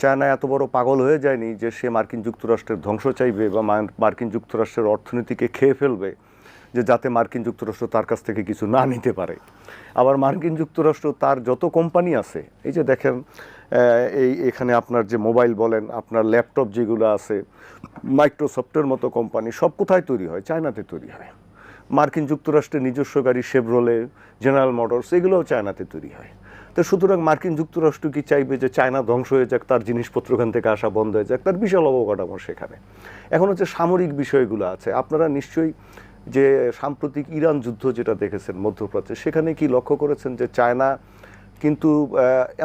চায়না এত বড় পাগল হয়ে যায়নি যে সে মার্কিন যুক্তরাষ্ট্রের ধ্বংস চাইবে বা মার্কিন যুক্তরাষ্ট্রের অর্থনীতিকে খেয়ে ফেলবে। যে যাতে মার্কিন যুক্তরাষ্ট্র তার কাছ থেকে কিছু না নিতে পারে। আবার মার্কিন যুক্তরাষ্ট্র তার যত কোম্পানি আছে, এই যে দেখেন এখানে আপনার যে মোবাইল বলেন, আপনার ল্যাপটপ যেগুলো আছে, মাইক্রোসফটের মতো কোম্পানি সব কোথায় তৈরি হয়? চায়নাতে তৈরি হয়। মার্কিন যুক্তরাষ্ট্রের নিজস্ব গাড়ি শেভরোলে, জেনারেল মোটরস, এগুলোও চায়নাতে তৈরি হয়। তো সুতরাং মার্কিন যুক্তরাষ্ট্র কি চাইবে যে চায়না ধ্বংস হয়ে যাক, তার জিনিসপত্র ওখান থেকে আসা বন্ধ হয়ে যাক? তার বিশাল অবকাঠামো সেখানে। এখন হচ্ছে সামরিক বিষয়গুলো আছে। আপনারা নিশ্চয়ই যে সাম্প্রতিক ইরান যুদ্ধ যেটা দেখেছেন মধ্যপ্রাচ্যে, সেখানে কি লক্ষ্য করেছেন যে চায়না কিন্তু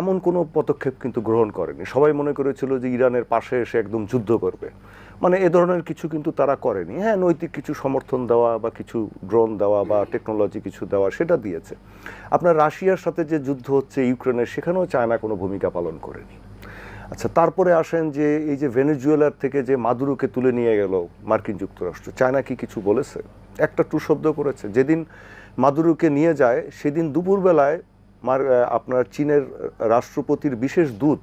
এমন কোনো পদক্ষেপ কিন্তু গ্রহণ করেনি। সবাই মনে করেছিল যে ইরানের পাশে এসে একদম যুদ্ধ করবে, মানে এ ধরনের কিছু কিন্তু তারা করেনি। হ্যাঁ, নৈতিক কিছু সমর্থন দেওয়া বা কিছু ড্রোন দেওয়া বা টেকনোলজি কিছু দেওয়া, সেটা দিয়েছে। আপনার রাশিয়ার সাথে যে যুদ্ধ হচ্ছে ইউক্রেনের, সেখানেও চায়না কোনো ভূমিকা পালন করেনি। আচ্ছা, তারপরে আসেন যে এই যে ভেনেজুয়েলার থেকে যে মাদুরোকে তুলে নিয়ে গেল মার্কিন যুক্তরাষ্ট্র, চায়না কি কিছু বলেছে? একটা টু শব্দ করেছে। যেদিন মাদুরোকে নিয়ে যায় সেদিন দুপুরবেলায় আপনার চীনের রাষ্ট্রপতির বিশেষ দূত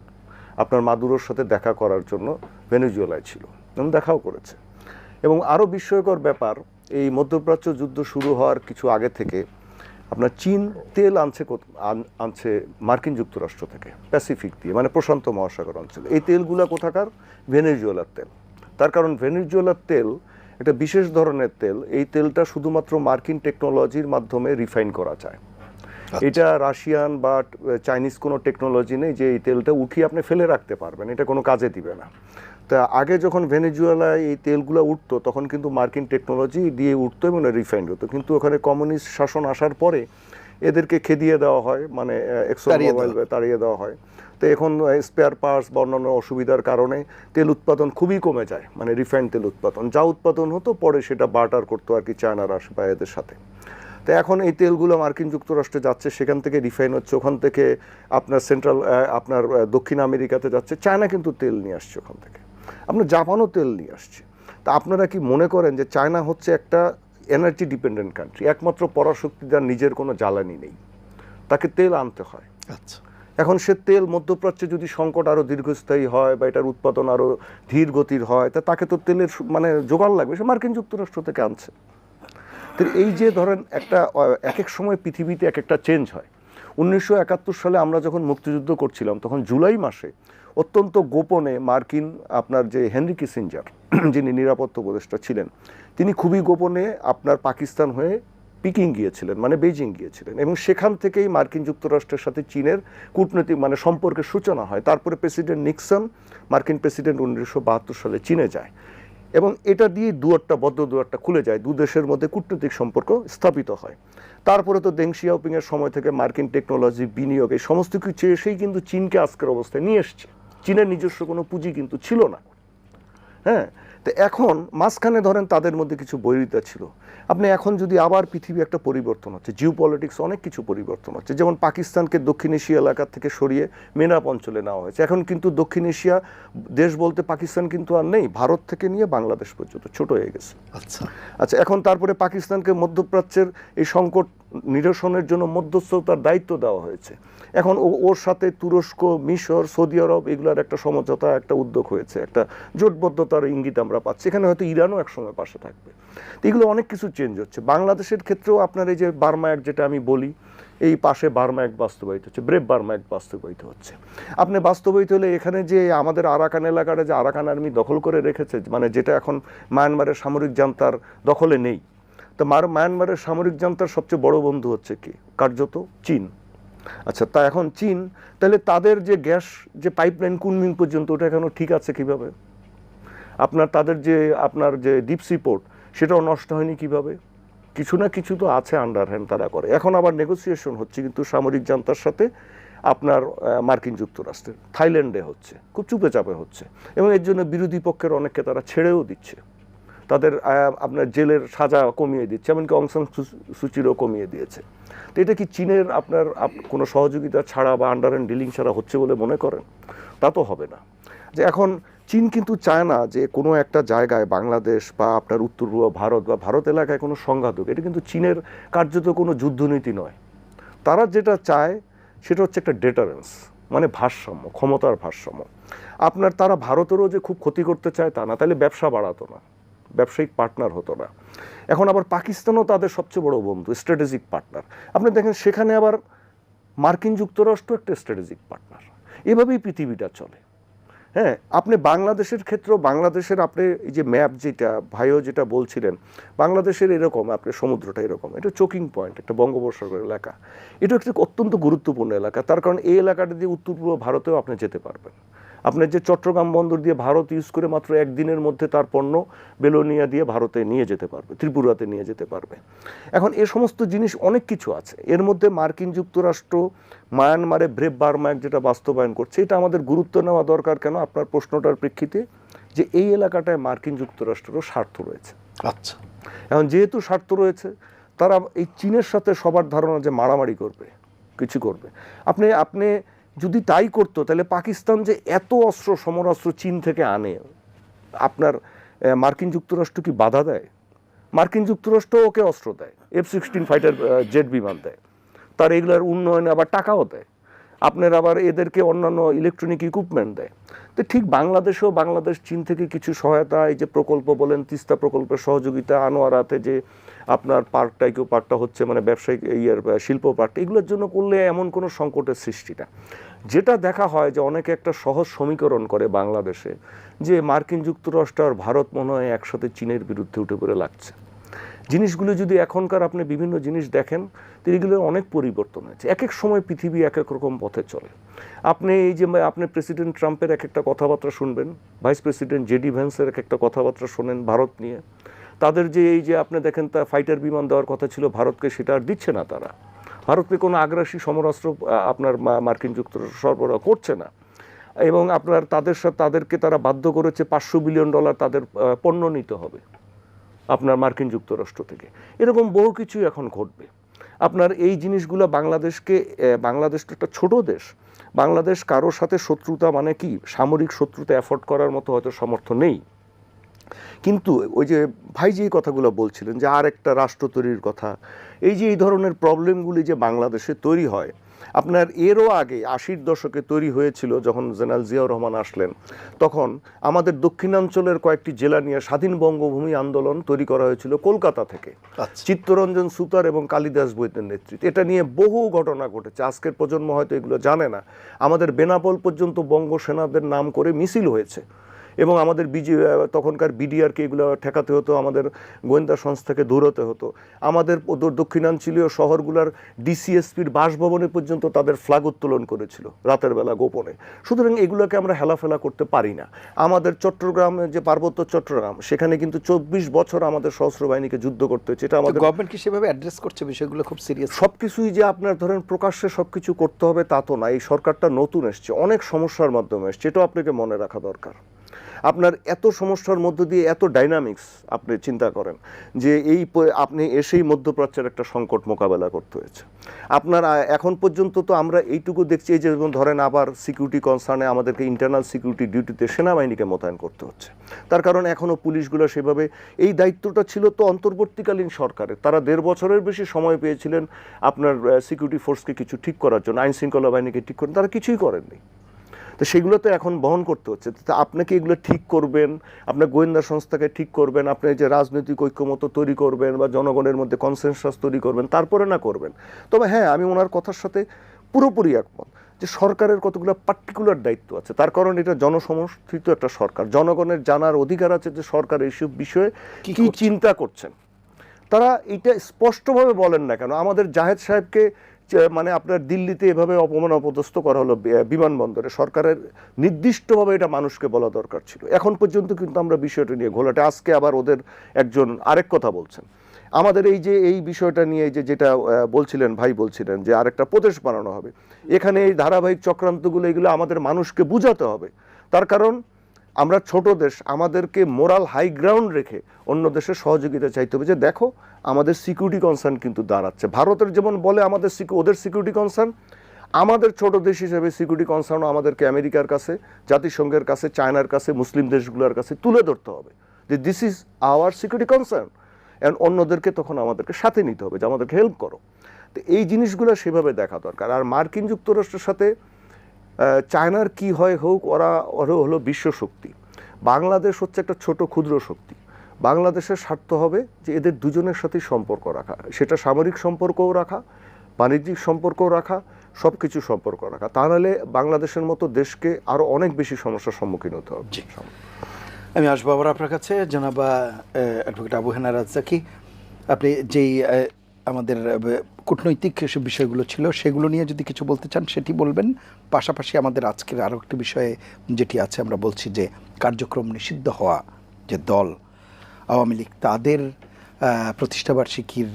আপনার মাদুরোর সাথে দেখা করার জন্য ভেনেজুয়েলায় ছিল এবং দেখাও করেছে। এবং আরও বিস্ময়কর ব্যাপার, এই মধ্যপ্রাচ্য যুদ্ধ শুরু হওয়ার কিছু আগে থেকে আপনার চীন তেল আনছে মার্কিন যুক্তরাষ্ট্র থেকে, প্যাসিফিক দিয়ে, মানে প্রশান্ত মহাসাগর অঞ্চলে। এই তেলগুলো কোথাকার? ভেনেজুয়েলার তেল। তার কারণ ভেনেজুয়েলার তেল একটা বিশেষ ধরনের তেল। এই তেলটা শুধুমাত্র মার্কিন টেকনোলজির মাধ্যমে রিফাইন করা যায়। এটা রাশিয়ান বা চাইনিজ কোনো টেকনোলজি নেই যে এই তেলটা উঠিয়ে আপনি ফেলে রাখতে পারবেন, এটা কোনো কাজে দিবে না। তা আগে যখন ভেনেজুয়েলায় এই তেলগুলো উঠতো তখন কিন্তু মার্কিন টেকনোলজি দিয়ে উঠতো এবং রিফাইন্ড হতো। কিন্তু ওখানে কমিউনিস্ট শাসন আসার পরে এদেরকে খেদিয়ে দেওয়া হয়, মানে এক্সোমোবাইল তাড়িয়ে দেওয়া হয়। তো এখন স্পেয়ার পার্টস বা অন্যান্য অসুবিধার কারণে তেল উৎপাদন খুবই কমে যায়, মানে রিফাইন্ড তেল উৎপাদন। যা উৎপাদন হতো পরে সেটা বার্টার করতো আর কি চায়নার বা এদের সাথে। তো এখন এই তেলগুলো মার্কিন যুক্তরাষ্ট্রে যাচ্ছে, সেখান থেকে রিফাইন হচ্ছে, ওখান থেকে আপনার আপনার দক্ষিণ আমেরিকাতে যাচ্ছে। চায়না কিন্তু তেল নিয়ে আসছে ওখান থেকে, আপনার জাপানও তেল নিয়ে আসছে। তা আপনারা কি মনে করেন যে চায়না হচ্ছে একটা এনার্জি ডিপেন্ডেন্ট কান্ট্রি? একমাত্র পরাশক্তি, যার নিজের কোনো জ্বালানি নেই, তাকে তেল আনতে হয়। আচ্ছা, এখন সে তেল মধ্যপ্রাচ্যে যদি সংকট আরও দীর্ঘস্থায়ী হয় বা এটার উৎপাদন আরও ধীর গতির হয়, তা তাকে তো তেলের মানে জোগাড় লাগবে, সে মার্কিন যুক্তরাষ্ট্র থেকে আনছে। তো এই যে ধরেন একটা এক এক সময় পৃথিবীতে এক একটা চেঞ্জ হয়। 1971 সালে আমরা যখন মুক্তিযুদ্ধ করছিলাম তখন জুলাই মাসে অত্যন্ত গোপনে মার্কিন আপনার যে হেনরি কিসিঞ্জার, যিনি নিরাপত্তা উপদেষ্টা ছিলেন, তিনি খুবই গোপনে আপনার পাকিস্তান হয়ে পিকিং গিয়েছিলেন, মানে বেইজিং গিয়েছিলেন। এবং সেখান থেকেই মার্কিন যুক্তরাষ্ট্রের সাথে চীনের কূটনৈতিক মানে সম্পর্কের সূচনা হয়। তারপরে প্রেসিডেন্ট নিক্সন, মার্কিন প্রেসিডেন্ট 1972 সালে চীনে যায় এবং এটা দিয়ে দুয়ারটা, বদ্ধ দুয়ারটা খুলে যায়, দু দেশের মধ্যে কূটনৈতিক সম্পর্ক স্থাপিত হয়। তারপরে তো দেং শিয়াওপিংয়ের সময় থেকে মার্কিন টেকনোলজি, বিনিয়োগ, এই সমস্ত কিছু এসেই কিন্তু চীনকে আজকের অবস্থায় নিয়ে এসছে। চীনের নিজস্ব কোনো পুঁজি কিন্তু ছিল না। হ্যাঁ, তো এখন মাঝখানে ধরেন তাদের মধ্যে কিছু বৈরিতা ছিল। আপনি এখন যদি আবার পৃথিবী একটা পরিবর্তন হচ্ছে, জিও পলিটিক্স অনেক কিছু পরিবর্তন হচ্ছে। যেমন পাকিস্তানকে দক্ষিণ এশিয়া এলাকা থেকে সরিয়ে মেনাপ অঞ্চলে নেওয়া হয়েছে। এখন কিন্তু দক্ষিণ এশিয়া দেশ বলতে পাকিস্তান কিন্তু আর নেই, ভারত থেকে নিয়ে বাংলাদেশ পর্যন্ত ছোট হয়ে গেছে। আচ্ছা, এখন তারপরে পাকিস্তানকে মধ্যপ্রাচ্যের এই সংকট নিরসনের জন্য মধ্যস্থতার দায়িত্ব দেওয়া হয়েছে। এখন ওর সাথে তুরস্ক, মিশর, সৌদি আরব, এগুলোর একটা সমঝোতা, একটা উদ্যোগ হয়েছে, একটা জোটবদ্ধতার ইঙ্গিত আমরা পাচ্ছি। এখানে হয়তো ইরানও একসময় পাশে থাকবে। তো এগুলো অনেক কিছু চেঞ্জ হচ্ছে। বাংলাদেশের ক্ষেত্রেও আপনার এই যে বার্মা অ্যাক্ট, যেটা আমি বলি, এই পাশে বার্মা অ্যাক্ট বাস্তবায়িত হচ্ছে, ব্রেভ বার্মা অ্যাক্ট বাস্তবায়িত হচ্ছে। আপনি বাস্তবায়িত হলে এখানে যে আমাদের আরাকান এলাকাটা যে আরাকান আর্মি দখল করে রেখেছে, মানে যেটা এখন মায়ানমারের সামরিক জান্তার দখলে নেই, তো মায়ানমারের সামরিক জান্তার সবচেয়ে বড় বন্ধু হচ্ছে কি? কার্যত চীন। আচ্ছা, তা এখন চীন, তাহলে তাদের যে গ্যাস যে পাইপলাইন কুনমিং পর্যন্ত, ওটা এখনো ঠিক আছে কিভাবে? আপনার তাদের যে আপনার যে ডিপ সি পোর্ট, সেটাও নষ্ট হয়নি কিভাবে? কিছু না কিছু তো আছে আন্ডারহ্যান্ড তারা করে। এখন আবার নেগোসিয়েশন হচ্ছে কিন্তু সামরিক জান্তার সাথে আপনার মার্কিন যুক্তরাষ্ট্রের, থাইল্যান্ডে হচ্ছে, খুব চুপে চাপে হচ্ছে। এবং এর জন্য বিরোধী পক্ষের অনেককে তারা ছেড়েও দিচ্ছে, তাদের আপনার জেলের সাজা কমিয়ে দিচ্ছে, এমনকি অং সান সুচিরও কমিয়ে দিয়েছে। তো এটা কি চীনের আপনার কোনো সহযোগিতা ছাড়া বা আন্ডারহ্যান্ড ডিলিং ছাড়া হচ্ছে বলে মনে করেন? তা তো হবে না। যে এখন চীন কিন্তু চায় না যে কোনো একটা জায়গায় বাংলাদেশ বা আপনার উত্তর পূর্ব ভারত বা ভারত এলাকায় কোনো সংঘাত হোক। এটা কিন্তু চীনের কার্যত কোনো যুদ্ধনীতি নয়। তারা যেটা চায় সেটা হচ্ছে একটা ডেটারেন্স, মানে ভারসাম্য, ক্ষমতার ভারসাম্য। আপনার তারা ভারতেরও যে খুব ক্ষতি করতে চায় তা না, তাহলে ব্যবসা বাড়াতো না। ব্যবসায়িক পার্টনার হতো না। এখন আবার পাকিস্তানও তাদের সবচেয়ে বড় বন্ধু, স্ট্র্যাটেজিক পার্টনার। আপনি দেখেন সেখানে আবার মার্কিন যুক্তরাষ্ট্র একটা স্ট্র্যাটেজিক পার্টনার। এভাবেই পৃথিবীটা চলে। হ্যাঁ, আপনি বাংলাদেশের ক্ষেত্রেও বাংলাদেশের আপনি এই যে ম্যাপ যেটা ভাইও যেটা বলছিলেন, বাংলাদেশের এরকম আপনি সমুদ্রটা এরকম, এটা চোকিং পয়েন্ট, একটা বঙ্গোপসাগর এলাকা, এটা একটা অত্যন্ত গুরুত্বপূর্ণ এলাকা। তার কারণ এই এলাকাটা দিয়ে উত্তর পূর্ব ভারতেও আপনি যেতে পারবেন। আপনার যে চট্টগ্রাম বন্দর দিয়ে ভারত ইউজ করে মাত্র একদিনের মধ্যে তার পণ্য বেলোনিয়া দিয়ে ভারতে নিয়ে যেতে পারবে, ত্রিপুরাতে নিয়ে যেতে পারবে। এখন এ সমস্ত জিনিস অনেক কিছু আছে। এর মধ্যে মার্কিন যুক্তরাষ্ট্র মায়ানমারে ব্রেভ বার্মা অ্যাক্ট যেটা বাস্তবায়ন করছে, এটা আমাদের গুরুত্ব নেওয়া দরকার। কেন? আপনার প্রশ্নটার প্রেক্ষিতে যে এই এলাকাটায় মার্কিন যুক্তরাষ্ট্রেরও স্বার্থ রয়েছে। আচ্ছা, এখন যেহেতু স্বার্থ রয়েছে, তারা এই চীনের সাথে সবার ধারণা যে মারামারি করবে, কিছু করবে। আপনি যদি তাই করতো, তাহলে পাকিস্তান যে এত অস্ত্র সমরাস্ত্র চীন থেকে আনে, আপনার মার্কিন যুক্তরাষ্ট্র কি বাধা দেয়? মার্কিন যুক্তরাষ্ট্র ওকে অস্ত্র দেয়, F-16 ফাইটার জেট বিমান দেয়, তার এগুলোর উন্নয়নে আবার টাকাও দেয়, আপনার আবার এদেরকে অন্যান্য ইলেকট্রনিক ইকুইপমেন্ট দেয়। তো ঠিক বাংলাদেশেও বাংলাদেশ চীন থেকে কিছু সহায়তা, এই যে প্রকল্প বলেন, তিস্তা প্রকল্পের সহযোগিতা, আনোয়ারাতে যে আপনার পার্কটা, ইকো পার্কটা হচ্ছে, মানে ব্যবসায়িক শিল্প পার্কটা, এগুলোর জন্য করলে এমন কোনো সংকটের সৃষ্টি না। যেটা দেখা হয় যে অনেকে একটা সহজ সমীকরণ করে বাংলাদেশে, যে মার্কিন যুক্তরাষ্ট্র আর ভারত মনে হয় একসাথে চীনের বিরুদ্ধে উঠে পড়ে লাগছে। জিনিসগুলো যদি এখনকার আপনি বিভিন্ন জিনিস দেখেন, তো এগুলোর অনেক পরিবর্তন হয়েছে। এক এক সময় পৃথিবী এক এক রকম পথে চলে। আপনি এই যে আপনি প্রেসিডেন্ট ট্রাম্পের এক একটা কথাবার্তা শুনবেন, ভাইস প্রেসিডেন্ট জেডি ভ্যান্সের এক একটা কথাবার্তা শোনেন ভারত নিয়ে। তাদের যে এই যে আপনি দেখেন, তা ফাইটার বিমান দেওয়ার কথা ছিল ভারতকে, সেটা আর দিচ্ছে না। তারা ভারতকে কোনো আগ্রাসী সমরাস্ত্র আপনার মার্কিন যুক্তরাষ্ট্র সরবরাহ করছে না। এবং আপনার তাদেরকে তারা বাধ্য করেছে $500 বিলিয়ন তাদের পণ্য নিতে হবে আপনার মার্কিন যুক্তরাষ্ট্র থেকে। এরকম বহু কিছু এখন ঘটবে। আপনার এই জিনিসগুলো বাংলাদেশ তো একটা ছোট দেশ। বাংলাদেশ কারোর সাথে শত্রুতা, মানে কি সামরিক শত্রুতা অ্যাফোর্ড করার মতো হয়তো সামর্থ্য নেই। কিন্তু ওই যে ভাই যে কথাগুলো বলছিলেন যে আর একটা রাষ্ট্র তৈরির কথা, এই যে এই ধরনের প্রবলেমগুলি যে বাংলাদেশে তৈরি হয়, আপনার এরও আগে 80-র দশকে তৈরি হয়েছিল। যখন জেনারেল জিয়াউর রহমান আসলেন, তখন আমাদের দক্ষিণাঞ্চলের কয়েকটি জেলা নিয়ে স্বাধীন বঙ্গভূমি আন্দোলন তৈরি করা হয়েছিল কলকাতা থেকে, চিত্তরঞ্জন সুতার এবং কালিদাস বৈদ্যের নেতৃত্বে। এটা নিয়ে বহু ঘটনা ঘটেছে, আজকের প্রজন্ম হয়তো এগুলো জানে না। আমাদের বেনাপোল পর্যন্ত বঙ্গ সেনাদের নাম করে মিছিল হয়েছে, এবং আমাদের তখনকার বিডিআরকে এগুলো ঠেকাতে হতো, আমাদের গোয়েন্দা সংস্থাকে দৌড়াতে হতো। আমাদের দক্ষিণাঞ্চলীয় শহরগুলোর ডিসিএসপির বাসভবনে পর্যন্ত তাদের ফ্ল্যাগ উত্তোলন করেছিল রাতের বেলা গোপনে। সুতরাং এগুলোকে আমরা হেলাফেলা করতে পারি না। আমাদের চট্টগ্রামে যে পার্বত্য চট্টগ্রাম, সেখানে কিন্তু 24 বছর আমাদের সশস্ত্র বাহিনীকে যুদ্ধ করতে হচ্ছে। এটা আমাদের গভর্নমেন্ট কি সেভাবে অ্যাড্রেস করছে বিষয়গুলো? খুব সিরিয়াস। সবকিছুই যে আপনার ধরেন প্রকাশ্যে সবকিছু করতে হবে তা তো না। এই সরকারটা নতুন এসছে, অনেক সমস্যার মাধ্যমে এসছে, এটাও আপনাকে মনে রাখা দরকার। আপনার এত সমস্যার মধ্য দিয়ে এত ডাইনামিক্স, আপনি চিন্তা করেন যে আপনি এসেই মধ্যপ্রাচ্যের একটা সংকট মোকাবেলা করতে হয়েছে আপনার। এখন পর্যন্ত তো আমরা এইটুকু দেখছি, যে ধরেন আবার সিকিউরিটি কনসার্নে আমাদেরকে ইন্টারনাল সিকিউরিটি ডিউটিতে সেনাবাহিনীকে মোতায়েন করতে হচ্ছে। তার কারণ এখনও পুলিশগুলো সেভাবে, এই দায়িত্বটা ছিল তো অন্তর্বর্তীকালীন সরকারের। তারা 1.5 বছরের বেশি সময় পেয়েছিলেন আপনার সিকিউরিটি ফোর্সকে কিছু ঠিক করার জন্য, আইন শৃঙ্খলা বাহিনীকে ঠিক করেন, তারা কিছুই করেননি। তো সেগুলো তো এখন বহন করতে হচ্ছে। তো আপনাকে এগুলো ঠিক করবেন, আপনার গোয়েন্দা সংস্থাকে ঠিক করবেন, আপনি যে রাজনৈতিক ঐক্যমত তৈরি করবেন বা জনগণের মধ্যে কনসেনসাস তৈরি করবেন, তারপরে না করবেন। তবে হ্যাঁ, আমি ওনার কথার সাথে পুরোপুরি একমত যে সরকারের কতগুলো পার্টিকুলার দায়িত্ব আছে। তার কারণ এটা জনসমর্থিত একটা সরকার, জনগণের জানার অধিকার আছে যে সরকার এইসব বিষয়ে কি চিন্তা করছেন। তারা এটা স্পষ্টভাবে বলেন না কেন? আমাদের জাহেদ সাহেবকে মানে আপনার দিল্লিতে এভাবে অপমান অপদস্থ করা হলো বিমানবন্দরে, সরকারের নির্দিষ্টভাবে এটা মানুষকে বলা দরকার ছিল। এখন পর্যন্ত কিন্তু আমরা বিষয়টা নিয়ে ঘোলাটে। আজকে আবার ওদের একজন আরেক কথা বলছেন আমাদের এই বিষয়টা নিয়ে, যেটা বলছিলেন ভাই, বলছিলেন যে আরেকটা প্রদেশ বানানো হবে। এখানে এই ধারাবাহিক চক্রান্তগুলো, এগুলো আমাদের মানুষকে বুঝাতে হবে। তার কারণ আমরা ছোট দেশ, আমাদেরকে মোরাল হাই গ্রাউন্ড রেখে অন্য দেশের সহযোগিতা চাইতে হবে, যে দেখো আমাদের সিকিউরিটি কনসার্ন কিন্তু দাঁড়াচ্ছে। ভারতের যেমন বলে ওদের সিকিউরিটি কনসার্ন, আমাদের ছোট দেশ হিসেবে সিকিউরিটি কনসার্নও আমাদেরকে আমেরিকার কাছে, জাতিসংঘের কাছে, চায়নার কাছে, মুসলিম দেশগুলোর কাছে তুলে ধরতে হবে যে this is our security concern. And অন্যদেরকে তখন আমাদেরকে সাথে নিতে হবে যে আমাদেরকে হেল্প করো। তো এই জিনিসগুলো সেভাবে দেখা দরকার। আর মার্কিন যুক্তরাষ্ট্রের সাথে চায়নার কি হয় হোক, ওরা হলো বিশ্ব শক্তি, বাংলাদেশ হচ্ছে একটা ছোট ক্ষুদ্র শক্তি। বাংলাদেশের স্বার্থ হবে যে এদের দুজনের সাথেই সম্পর্ক রাখা, সেটা সামরিক সম্পর্কও রাখা, বাণিজ্যিক সম্পর্কও রাখা, সব কিছু সম্পর্ক রাখা। তা নাহলে বাংলাদেশের মতো দেশকে আরও অনেক বেশি সমস্যার সম্মুখীন হতে হবে। আমি আসবো আবার আপনার কাছে, জনাবা অ্যাডভোকেট আবু হেনা রাজ্জাকি। আপনি যেই আমাদের কূটনৈতিক এসব বিষয়গুলো ছিল সেগুলো নিয়ে যদি কিছু বলতে চান সেটি বলবেন। পাশাপাশি আমাদের আজকের আরও একটি বিষয়ে যেটি আছে, আমরা বলছি যে কার্যক্রম নিষিদ্ধ হওয়া যে দল আওয়ামী লীগ, তাদের প্রতিষ্ঠাবার্ষিকীর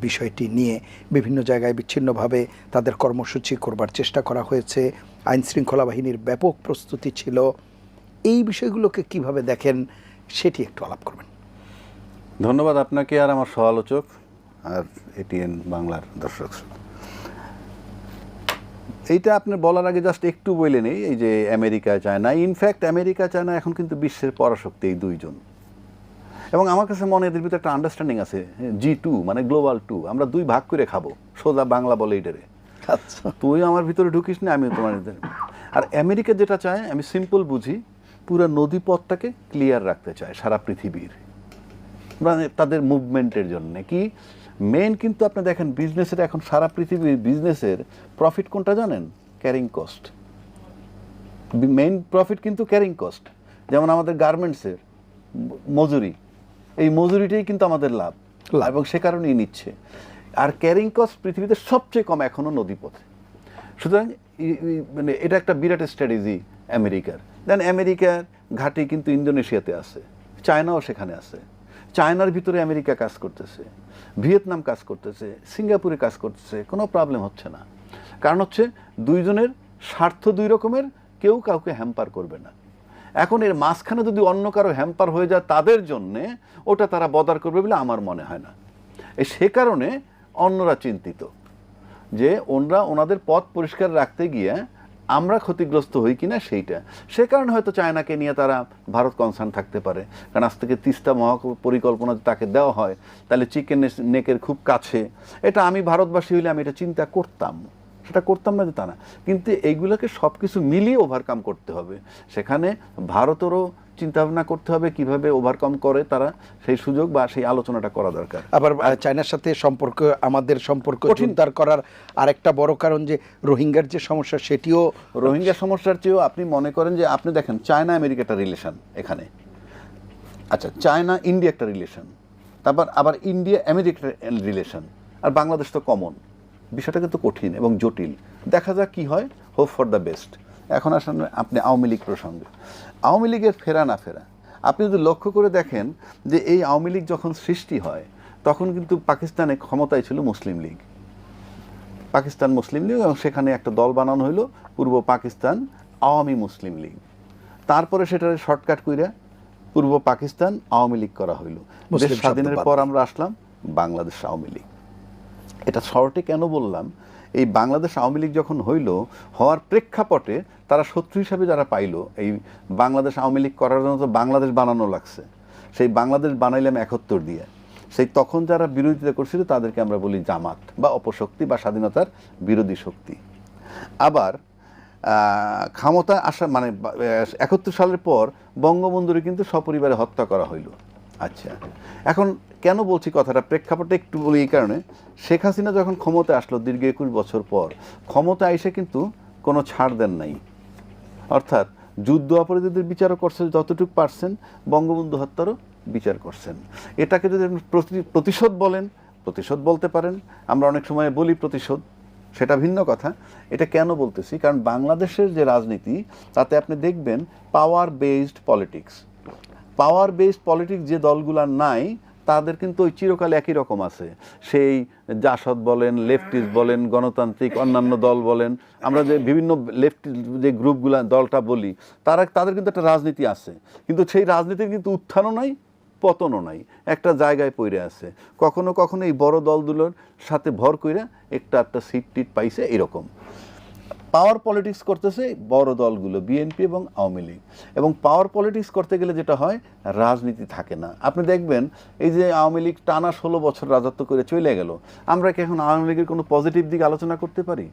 বিষয়টি নিয়ে বিভিন্ন জায়গায় বিচ্ছিন্নভাবে তাদের কর্মসূচি করবার চেষ্টা করা হয়েছে। আইন শৃঙ্খলা বাহিনীর ব্যাপক প্রস্তুতি ছিল। এই বিষয়গুলোকে কিভাবে দেখেন সেটি একটু আলাপ করবেন। ধন্যবাদ আপনাকে আর আমার সহ-আলোচক আর এটিএন বাংলার দর্শক। এইটা আপনি বলার আগে জাস্ট একটু বলে নেই, এই যে America China, in fact America China এখন কিন্তু বিশ্বের পরাশক্তি এই দুইজন। এবং আমার কাছে মনে এদের ভিতরে একটা আন্ডারস্ট্যান্ডিং আছে, G2 মানে গ্লোবাল 2, আমরা দুই ভাগ করে খাবো, সোজা বাংলা বলে এটারে। আচ্ছা, তুই আমার ভিতরে ঢুকিস না, আমি তোমার। আর আমেরিকা যেটা চায় আমি সিম্পল বুঝি, পুরো নদীপথটাকে ক্লিয়ার রাখতে চায় সারা পৃথিবীর, মানে তাদের মুভমেন্টের জন্য কি মেন। কিন্তু আপনি দেখেন বিজনেসের এখন সারা পৃথিবীর বিজনেসের প্রফিট কোনটা জানেন? Carrying cost. মেইন প্রফিট কিন্তু ক্যারিং কস্ট। যেমন আমাদের গার্মেন্টসের মজুরি, এই মজুরিটাই কিন্তু আমাদের লাভ, এবং সে কারণেই নিচ্ছে। আর ক্যারিং কস্ট পৃথিবীতে সবচেয়ে কম এখনও নদীপথে। সুতরাং মানে এটা একটা বিরাট স্ট্র্যাটেজি আমেরিকার। দেন আমেরিকার ঘাঁটি কিন্তু ইন্দোনেশিয়াতে আছে, চায়নাও সেখানে আছে, চায়নার ভিতরে আমেরিকা কাজ করতেছে, ভিয়েতনাম কাজ করতেছে, সিঙ্গাপুরে কাজ করতেছে, কোনো প্রবলেম হচ্ছে না। কারণ হচ্ছে দুইজনের স্বার্থ দুই রকমের, কেউ কাউকে হ্যাম্পার করবে না। এখন এর মাঝখানে যদি অন্য কারো হ্যাম্পার হয়ে যায় তাদের জন্যে, ওটা তারা বদার করবে বলে আমার মনে হয় না। সে কারণে অন্যরা চিন্তিত যে ওনাদের পথ পরিষ্কার রাখতে গিয়ে আমরা ক্ষতিগ্রস্ত হই কিনা সেইটা। সে কারণে হয়তো চায়নাকে নিয়ে তারা ভারত কনসার্ন থাকতে পারে। কারণ আজ থেকে তিস্তা পরিকল্পনা তাকে দেওয়া হয়, তাহলে চিকেন নেকের খুব কাছে। এটা আমি ভারতবাসী হইলে আমি এটা চিন্তা করতাম, সেটা করতাম না যে তা না। কিন্তু এইগুলোকে সব কিছু মিলিয়ে ওভারকাম করতে হবে। সেখানে ভারতেরও চিন্তাভাবনা করতে হবে কিভাবে ওভারকাম করে তারা, সেই সুযোগ বা সেই আলোচনাটা করা দরকার। আবার চায়নার সাথে সম্পর্ক, আমাদের সম্পর্ক জোরদার করার আরেকটা বড় কারণ যে রোহিঙ্গার যে সমস্যা, সেটিও রোহিঙ্গা সমস্যার চেয়েও আপনি মনে করেন যে আপনি দেখেন চায়না আমেরিকা একটা রিলেশন এখানে, আচ্ছা চায়না ইন্ডিয়া একটা রিলেশন, তারপর আবার ইন্ডিয়া আমেরিকা রিলেশন, আর বাংলাদেশ তো কমন। বিষয়টা কিন্তু কঠিন এবং জটিল। দেখা যাক কি হয়, হোপ ফর দ্য বেস্ট। এখন আসেন আপনি আওয়ামী লীগ প্রসঙ্গে। আওয়ামী লীগের ফেরা না ফেরা আপনি যদি লক্ষ্য করে দেখেন যে এই আওয়ামী লীগ যখন সৃষ্টি হয় তখন কিন্তু পাকিস্তানে ক্ষমতায় ছিল মুসলিম লীগ, পাকিস্তান মুসলিম লীগ, এবং সেখানে একটা দল বানানো হইল পূর্ব পাকিস্তান আওয়ামী মুসলিম লীগ। তারপরে সেটার শর্টকাট কইরা পূর্ব পাকিস্তান আওয়ামী লীগ করা হইল। দেশ স্বাধীনের পর আমরা আসলাম বাংলাদেশ আওয়ামী লীগ। এটা শর্টে কেন বললাম, এই বাংলাদেশ আওয়ামী লীগ যখন হইল, হওয়ার প্রেক্ষাপটে তারা শত্রু হিসাবে যারা পাইল, এই বাংলাদেশ আওয়ামী লীগ করার জন্য তো বাংলাদেশ বানানো লাগছে। সেই বাংলাদেশ বানাইলাম 71 দিয়ে। সেই তখন যারা বিরোধিতা করছিল তাদেরকে আমরা বলি জামাত বা অপশক্তি বা স্বাধীনতার বিরোধী শক্তি। আবার ক্ষমতা আসা মানে 71 সালের পর বঙ্গবন্ধুরে কিন্তু সপরিবারে হত্যা করা হইল। আচ্ছা, এখন কেন বলছি কথাটা, প্রেক্ষাপটে একটু বলি এই কারণে, শেখ হাসিনা যখন ক্ষমতায় আসলো দীর্ঘ 21 বছর পর, ক্ষমতায় এসে কিন্তু কোনো ছাড় দেন নাই। অর্থাৎ যুদ্ধ অপরাধীদের বিচারও করছেন যতটুকু পারছেন, বঙ্গবন্ধু হত্যারও বিচার করছেন। এটাকে যদি আপনি প্রতিশোধ বলেন, প্রতিশোধ বলতে পারেন, আমরা অনেক সময় বলি প্রতিশোধ, সেটা ভিন্ন কথা। এটা কেন বলতেছি, কারণ বাংলাদেশের যে রাজনীতি তাতে আপনি দেখবেন পাওয়ার বেসড পলিটিক্স, পাওয়ার বেসড পলিটিক্স যে দলগুলার নাই তাদের কিন্তু ওই চিরকাল একই রকম আছে। সেই জাসদ বলেন, লেফটিস্ট বলেন, গণতান্ত্রিক অন্যান্য দল বলেন, আমরা যে বিভিন্ন লেফট যে গ্রুপগুলা দলটা বলি, তাদের কিন্তু একটা রাজনীতি আছে, কিন্তু সেই রাজনীতির কিন্তু উত্থানও নাই পতনও নাই, একটা জায়গায় পড়ে আছে। কখনো কখনো এই বড় দলগুলোর সাথে ভর কইরা একটা সিট টিট পাইছে এরকম। পাওয়ার পলিটিক্স করতেছে বড় দলগুলো বিএনপি এবং আওয়ামী লীগ, এবং পাওয়ার পলিটিক্স করতে গেলে যেটা হয় রাজনীতি থাকে না। আপনি দেখবেন এই যে আওয়ামী লীগ টানা 16 বছর রাজত্ব করে চলে গেল, আমরা কি এখন আওয়ামী লীগের কোনো পজিটিভ দিক আলোচনা করতে পারি?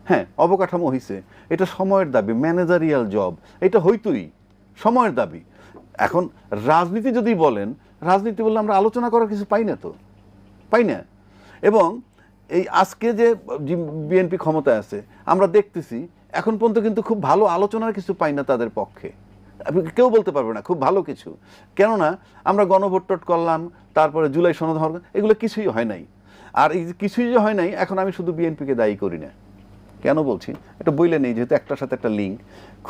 হ্যাঁ, অবকাঠামো হয়েছে, এটা সময়ের দাবি, ম্যানেজারিয়াল জব, এটা হইতই সময়ের দাবি। এখন রাজনীতি যদি বলেন, রাজনীতি বললে আমরা আলোচনা করার কিছু পাই না, তো পাই না। এবং এই আজকে যে বিএনপি ক্ষমতায় আছে আমরা দেখতেছি এখন পর্যন্ত কিন্তু খুব ভালো আলোচনার কিছু পাই না তাদের পক্ষে, কেউ বলতে পারবে না খুব ভালো কিছু। কেননা আমরা গণভোট টোট করলাম, তারপরে জুলাই সনদ হওয়ার, এগুলো কিছুই হয় নাই। আর এই যে কিছুই যে হয় নাই, এখন আমি শুধু বিএনপিকে দায়ী করি না। কেন বলছি এটা বইলে নেই, যেহেতু একটার সাথে একটা লিঙ্ক।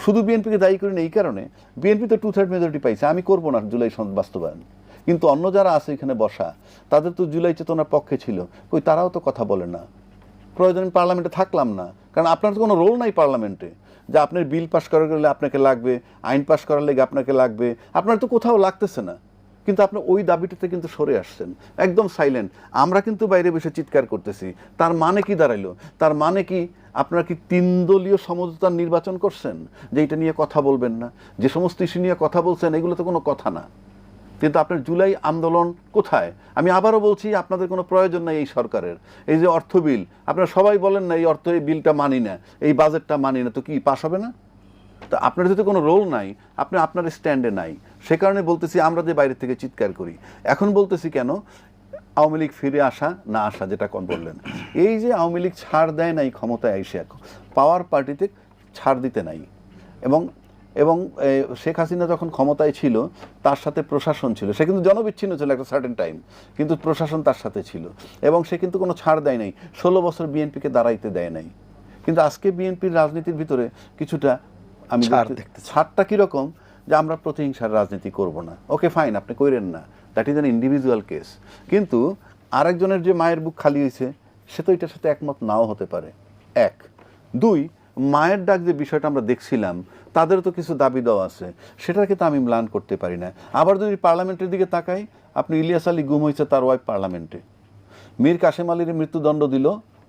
শুধু বিএনপিকে দায়ী করি না এই কারণে, বিএনপি তো 2/3 মেজরিটি পাইছে, আমি করবো না জুলাই সনদ বাস্তবায়ন, কিন্তু অন্য যারা আছে এখানে বসা তাদের তো জুলাই চেতনার পক্ষে ছিল, কই তারাও তো কথা বলে না। প্রয়োজনে পার্লামেন্টে থাকলাম না, কারণ আপনার তো কোনো রোল নাই পার্লামেন্টে, যে আপনার বিল পাস করার গেলে আপনাকে লাগবে, আইন পাস করার লেগে আপনাকে লাগবে, আপনার তো কোথাও লাগতেছে না, কিন্তু আপনি ওই দাবিটাতে কিন্তু সরে আসছেন, একদম সাইলেন্ট। আমরা কিন্তু বাইরে বসে চিৎকার করতেছি, তার মানে কি দাঁড়াইলো? তার মানে কি আপনারা কি 3 দলীয় সমঝোতার নির্বাচন করছেন যে এটা নিয়ে কথা বলবেন না? যে সমস্ত ইস্যু নিয়ে কথা বলছেন এগুলো তো কোনো কথা না। কিন্তু আপনার জুলাই আন্দোলন কোথায়? আমি আবারও বলছি, আপনাদের কোনো প্রয়োজন নাই এই সরকারের। এই যে অর্থ বিল, আপনারা সবাই বলেন না এই অর্থ, এই বিলটা মানি না, এই বাজেটটা মানি না, তো কি পাস হবে না? তো আপনার যদি কোনো রোল নাই, আপনি আপনার স্ট্যান্ডে নাই, সে কারণে বলতেছি আমরা যে বাইরে থেকে চিৎকার করি। এখন বলতেছি কেন, আওয়ামী লীগ ফিরে আসা না আসা, যেটা বললেন, এই যে আওয়ামী লীগ ছাড় দেয় নাই ক্ষমতায় এসে, পাওয়ার পার্টিতে ছাড় দিতে নাই। এবং এবং শেখ হাসিনা যখন ক্ষমতায় ছিল তার সাথে প্রশাসন ছিল, সে কিন্তু জনবিচ্ছিন্ন ছিল একটা সার্টেন টাইম, কিন্তু প্রশাসন তার সাথে ছিল, এবং সে কিন্তু কোনো ছাড় দেয় নাই, 16 বছর বিএনপিকে দাঁড়াইতে দেয় নাই। কিন্তু আজকে বিএনপির রাজনীতির ভিতরে কিছুটা আমি ছাড়টা কীরকম, যে আমরা প্রতিহিংসার রাজনীতি করব না, ওকে ফাইন, আপনি কইরেন না, that is an individual case. কিন্তু আরেকজনের যে মায়ের বুক খালি হয়েছে সে তো এটার সাথে একমত নাও হতে পারে, 1। 2, মায়ের ডাক যে বিষয়টা আমরা দেখছিলাম, তাদেরও তো কিছু দাবি দেওয়া আছে, সেটাকে তো আমি ম্লান করতে পারি না। আবার যদি পার্লামেন্টের দিকে তাকাই, আপনি ইলিয়াস আলী গুম হয়েছে তার ওয়াইফ পার্লামেন্টে, মীর কাসেম আলীর মৃত্যুদণ্ড দিল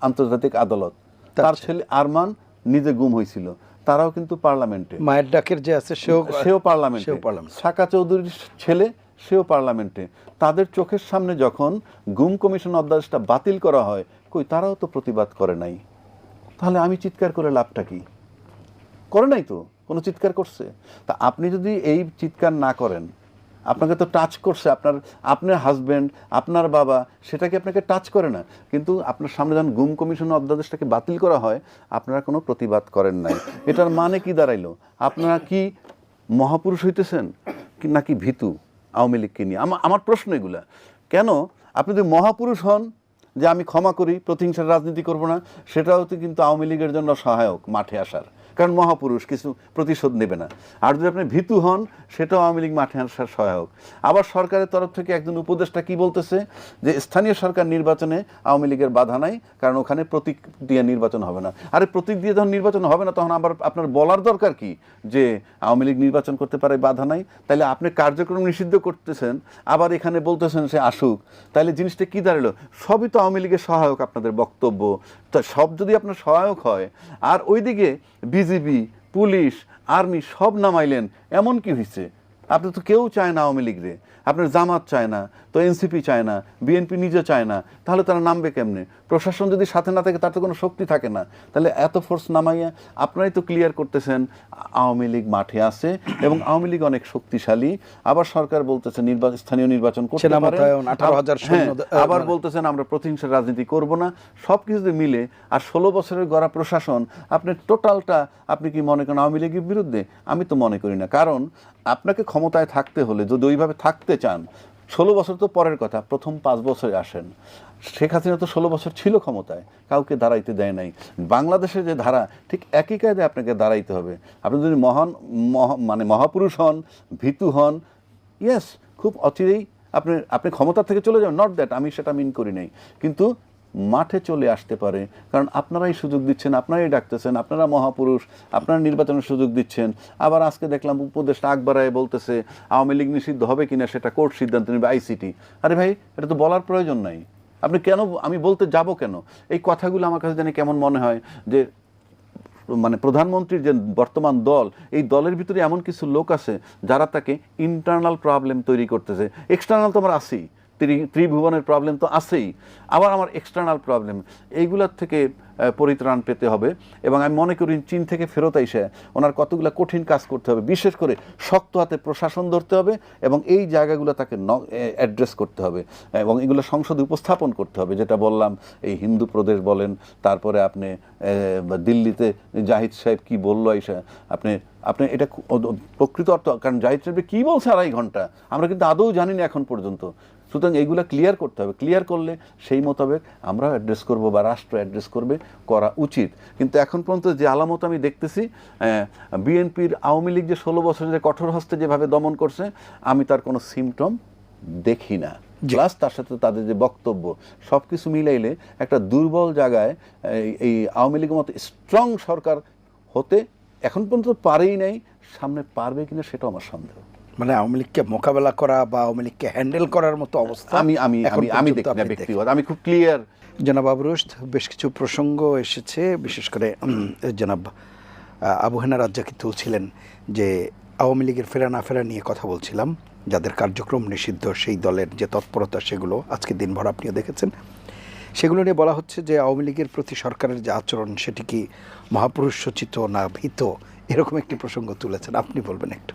আন্তর্জাতিক আদালত, তার ছেলে আরমান নিজে গুম হয়েছিল, তারাও কিন্তু পার্লামেন্টে। মায়ের ডাকের যে আছে সেও পার্লামেন্টে। সাকা চৌধুরীর ছেলে সেও পার্লামেন্টে। তাদের চোখের সামনে যখন গুম কমিশন অধ্যাদেশটা বাতিল করা হয়, কই তারাও তো প্রতিবাদ করে নাই। তাহলে আমি চিৎকার করে লাভটা কি? করে নাই তো, কোনো চিৎকার করছে? তা আপনি যদি এই চিৎকার না করেন, আপনাকে তো টাচ করছে, আপনার হাজব্যান্ড, আপনার বাবা, সেটাকে আপনাকে টাচ করে না, কিন্তু আপনার সামনে যখন গুম কমিশন অধ্যাদেশটাকে বাতিল করা হয় আপনারা কোনো প্রতিবাদ করেন নাই। এটার মানে কি দাঁড়াইলো? আপনারা কি মহাপুরুষ হইতেছেন নাকি ভীতু আওয়ামী লীগকে নিয়ে? আমার প্রশ্ন এগুলা। কেন আপনি যদি মহাপুরুষ হন যে আমি ক্ষমা করি, প্রতিহিংসার রাজনীতি করব না, সেটাও তো কিন্তু আওয়ামী লীগের জন্য সহায়ক মাঠে আসার, কারণ মহাপুরুষ কিছু প্রতিশোধ নেবে না। আর যদি আপনি ভীতু হন, সেটাও আওয়ামী লীগ মাঠে আসার সহায়ক। আবার সরকারের তরফ থেকে একজন উপদেষ্টা কি বলতেছে, যে স্থানীয় সরকার নির্বাচনে আওয়ামী লীগের বাধা নাই, কারণ ওখানে প্রতীক দিয়ে নির্বাচন হবে না। আরে প্রতীক দিয়ে যখন নির্বাচন হবে না, তখন আবার আপনার বলার দরকার কি যে আওয়ামী লীগ নির্বাচন করতে পারে, বাধা নাই? তাহলে আপনি কার্যক্রম নিষিদ্ধ করতেছেন, আবার এখানে বলতেছেন সে আসুক, তাহলে জিনিসটা কি দাঁড়ালো? সবই তো আওয়ামী লীগের সহায়ক আপনাদের বক্তব্য। তো সব যদি আপনার সহায়ক হয়, আর ওইদিকে বিজিবি, পুলিশ, আর্মি সব নামাইলেন, এমন কি হয়েছে? আপনি তো কেউ চায় না আওয়ামী লীগ রে, আপনার জামাত চায় না, তো এনসিপি চায় না, বিএনপি নিজে চায় না, তাহলে তারা নামবে কেমনে? প্রশাসন যদি সাথে না থাকে তার তো কোনো শক্তি থাকে না, তাহলে এত ফোর্স নামাইয়া আপনারাই তো ক্লিয়ার করতেছেন আওয়ামী লীগ মাঠে আছে এবং আওয়ামী লীগ অনেক শক্তিশালী। আবার সরকার বলতেছে স্থানীয় নির্বাচন করতে পারে, আবার বলতেছেন আমরা প্রতিহিংসার রাজনীতি করব না। সব কিছুতে মিলে আর 16 বছরের গড়া প্রশাসন, আপনি টোটালটা আপনি কি মনে করেন আওয়ামী লীগের বিরুদ্ধে? আমি তো মনে করি না। কারণ আপনাকে ক্ষমতায় থাকতে হলে, যদি ওইভাবে থাকতে চান, 16 বছর তো পরের কথা, প্রথম 5 বছরে আসেন। শেখ হাসিনা তো 16 বছর ছিল ক্ষমতায়, কাউকে দাঁড়াইতে দেয় নাই। বাংলাদেশের যে ধারা, ঠিক একই কায়দে আপনাকে দাঁড়াইতে হবে। আপনি যদি মহাপুরুষ হন, ভীতু হন, ইয়েস, খুব অচিরেই আপনি ক্ষমতা থেকে চলে যাবেন, নট দ্যাট, আমি সেটা মিন করি নাই, কিন্তু মাঠে চলে আসতে পারে, কারণ আপনারাই সুযোগ দিচ্ছেন, আপনারাই ডাকতেছেন, আপনারা মহাপুরুষ, আপনারা নির্বাচনের সুযোগ দিচ্ছেন। আবার আজকে দেখলাম উপদেষ্টা আকবরায় বলতেছে আওয়ামী লীগ নিষিদ্ধ হবে কিনা সেটা কোর্ট সিদ্ধান্ত নেবে, আইসিটি। আরে ভাই, এটা তো বলার প্রয়োজন নাই। আপনি কেন, আমি বলতে যাব কেন? এই কথাগুলো আমার কাছে জানি কেমন মনে হয় যে প্রধানমন্ত্রীর যে বর্তমান দল, এই দলের ভিতরে এমন কিছু লোক আছে যারা তাকে ইন্টারনাল প্রবলেম তৈরি করতেছে। এক্সটার্নাল তো আমরা আছি, ত্রিভুবনের প্রবলেম তো আছেই, আবার আমার এক্সটার্নাল প্রবলেম, এইগুলোর থেকে পরিত্রাণ পেতে হবে। এবং আমি মনে করি চীন থেকে ফেরত এসে ওনার কতগুলো কঠিন কাজ করতে হবে, বিশেষ করে শক্ত হাতে প্রশাসন ধরতে হবে এবং এই জায়গাগুলো তাকে অ্যাড্রেস করতে হবে এবং এগুলো সংসদে উপস্থাপন করতে হবে। যেটা বললাম, এই হিন্দু প্রদেশ বলেন, তারপরে আপনি দিল্লিতে জাহিদ সাহেব কি বললো এসে, আপনি এটা প্রকৃত অর্থ, কারণ জাহিদ সাহেব কী বলছে 2.5 ঘন্টা আমরা কিন্তু আদৌ জানি না এখন পর্যন্ত। সুতরাং এইগুলো ক্লিয়ার করতে হবে, ক্লিয়ার করলে সেই মোতাবেক আমরা অ্যাড্রেস করব বা রাষ্ট্র অ্যাড্রেস করবে, করা উচিত। কিন্তু এখন পর্যন্ত যে আলামত আমি দেখতেছি, বিএনপির আওয়ামী লীগ যে 16 বছর যে কঠোর হস্তে যেভাবে দমন করছে, আমি তার কোনো সিমটম দেখি না। প্লাস তার সাথে তাদের যে বক্তব্য, সব কিছু মিলাইলে একটা দুর্বল জায়গায় এই আওয়ামী লীগের মতো স্ট্রং সরকার হতে এখন পর্যন্ত পারেই নাই, সামনে পারবে কিনা সেটাও আমার সন্দেহ। মানে আওয়ামী লীগকে মোকাবেলা করা বা আওয়ামী লীগকে হ্যান্ডেল করার মতো অবস্থা আমি দেখি না ব্যক্তিগত, আমি খুব ক্লিয়ার। জনাব আবু রুশদ, বেশ কিছু প্রসঙ্গ এসেছে, বিশেষ করে জনাব আবু হেনা রাজ্জাকি তুলছিলেন যে আওয়ামী লীগের ফেরা না ফেরা নিয়ে কথা বলছিলাম, যাদের কার্যক্রম নিষিদ্ধ সেই দলের যে তৎপরতা, সেগুলো আজকে দিনভর আপনিও দেখেছেন। সেগুলো নিয়ে বলা হচ্ছে যে আওয়ামী লীগের প্রতি সরকারের যে আচরণ সেটি কি মহাপুরুষ সূচিত না ভীত, এরকম একটি প্রসঙ্গ তুলেছেন, আপনি বলবেন একটু।